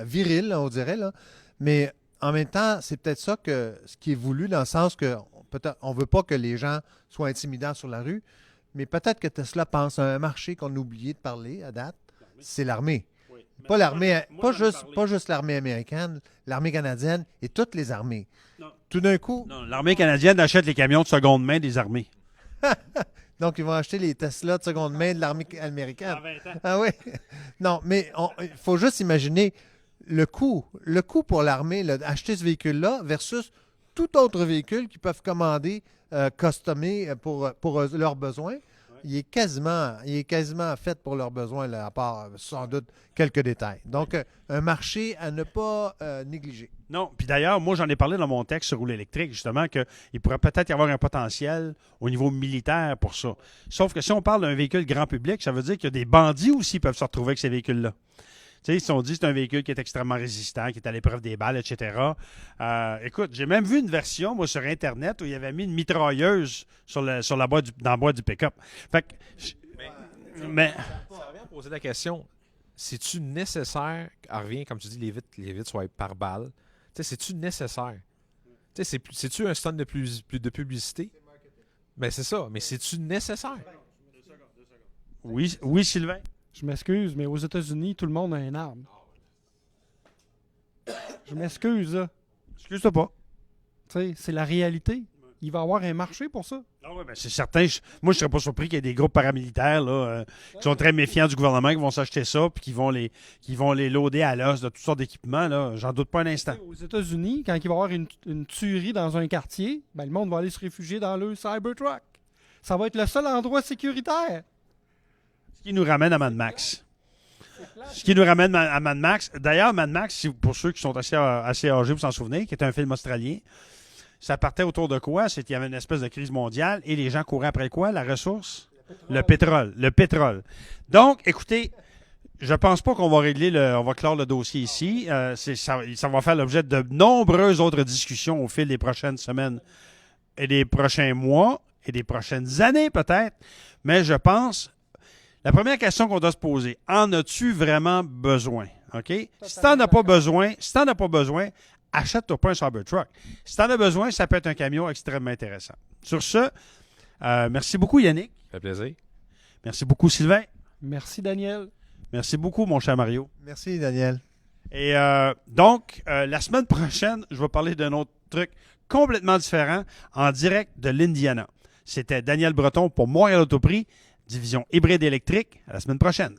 viril, on dirait. Là. Mais en même temps, c'est peut-être ça ce qui est voulu, dans le sens que peut-être on ne veut pas que les gens soient intimidants sur la rue, mais peut-être que Tesla pense à un marché qu'on a oublié de parler à date, c'est l'armée. Pas l'armée, pas juste l'armée américaine, l'armée canadienne et toutes les armées. Non. Tout d'un coup. Non, l'armée canadienne achète les camions de seconde main des armées. Donc, ils vont acheter les Tesla de seconde main de l'armée américaine. En 20 ans. Ah oui. Non, mais il faut juste imaginer le coût pour l'armée d'acheter ce véhicule-là versus tout autre véhicule qu'ils peuvent commander, customer pour leurs besoins. Il est quasiment fait pour leurs besoins, là, à part sans doute quelques détails. Donc, un marché à ne pas négliger. Non, puis d'ailleurs, moi, j'en ai parlé dans mon texte sur Roule électrique, justement, qu'il pourrait peut-être y avoir un potentiel au niveau militaire pour ça. Sauf que si on parle d'un véhicule grand public, ça veut dire qu'il y a des bandits aussi qui peuvent se retrouver avec ces véhicules-là. Tu sais, ils se sont dit que c'est un véhicule qui est extrêmement résistant, qui est à l'épreuve des balles, etc. Écoute, j'ai même vu une version, moi, sur Internet, où il y avait mis une mitrailleuse dans la boîte du pick-up. Fait que... Mais... Ça revient à poser la question, c'est-tu nécessaire, elle revient, comme tu dis, les vitres soient par balle, tu sais, c'est-tu nécessaire? Tu sais, c'est-tu un stand de publicité? Mais c'est ça, mais c'est-tu nécessaire? Oui, Sylvain? Je m'excuse, mais aux États-Unis, tout le monde a une arme. Je m'excuse, là. Excuse-toi pas. Tu sais, c'est la réalité. Il va y avoir un marché pour ça. Ah ouais, ben c'est certain. Moi, je serais pas surpris qu'il y ait des groupes paramilitaires là, qui sont très méfiants du gouvernement, qui vont s'acheter ça, puis qui vont les loader à l'os de toutes sortes d'équipements. Là. J'en doute pas un instant. Aux États-Unis, quand il va y avoir une tuerie dans un quartier, ben, le monde va aller se réfugier dans le Cybertruck. Ça va être le seul endroit sécuritaire. Ce qui nous ramène à Mad Max. D'ailleurs, Mad Max, pour ceux qui sont assez âgés pour s'en souvenir, qui est un film australien, ça partait autour de quoi? C'est qu'il y avait une espèce de crise mondiale et les gens couraient après quoi? La ressource? Le pétrole. Donc, écoutez, je pense pas qu'on va on va clore le dossier ici. Ça va faire l'objet de nombreuses autres discussions au fil des prochaines semaines et des prochains mois et des prochaines années peut-être. Mais je pense... La première question qu'on doit se poser, en as-tu vraiment besoin? OK? Si tu n'en as pas besoin, achète-toi pas un Cybertruck. Si tu en as besoin, ça peut être un camion extrêmement intéressant. Sur ce, merci beaucoup Yannick. Ça fait plaisir. Merci beaucoup Sylvain. Merci, Daniel. Merci beaucoup mon cher Mario. Merci, Daniel. Et donc, la semaine prochaine, je vais parler d'un autre truc complètement différent en direct de l'Indiana. C'était Daniel Breton pour Montréal Autoprix. Division hybride électrique. À la semaine prochaine.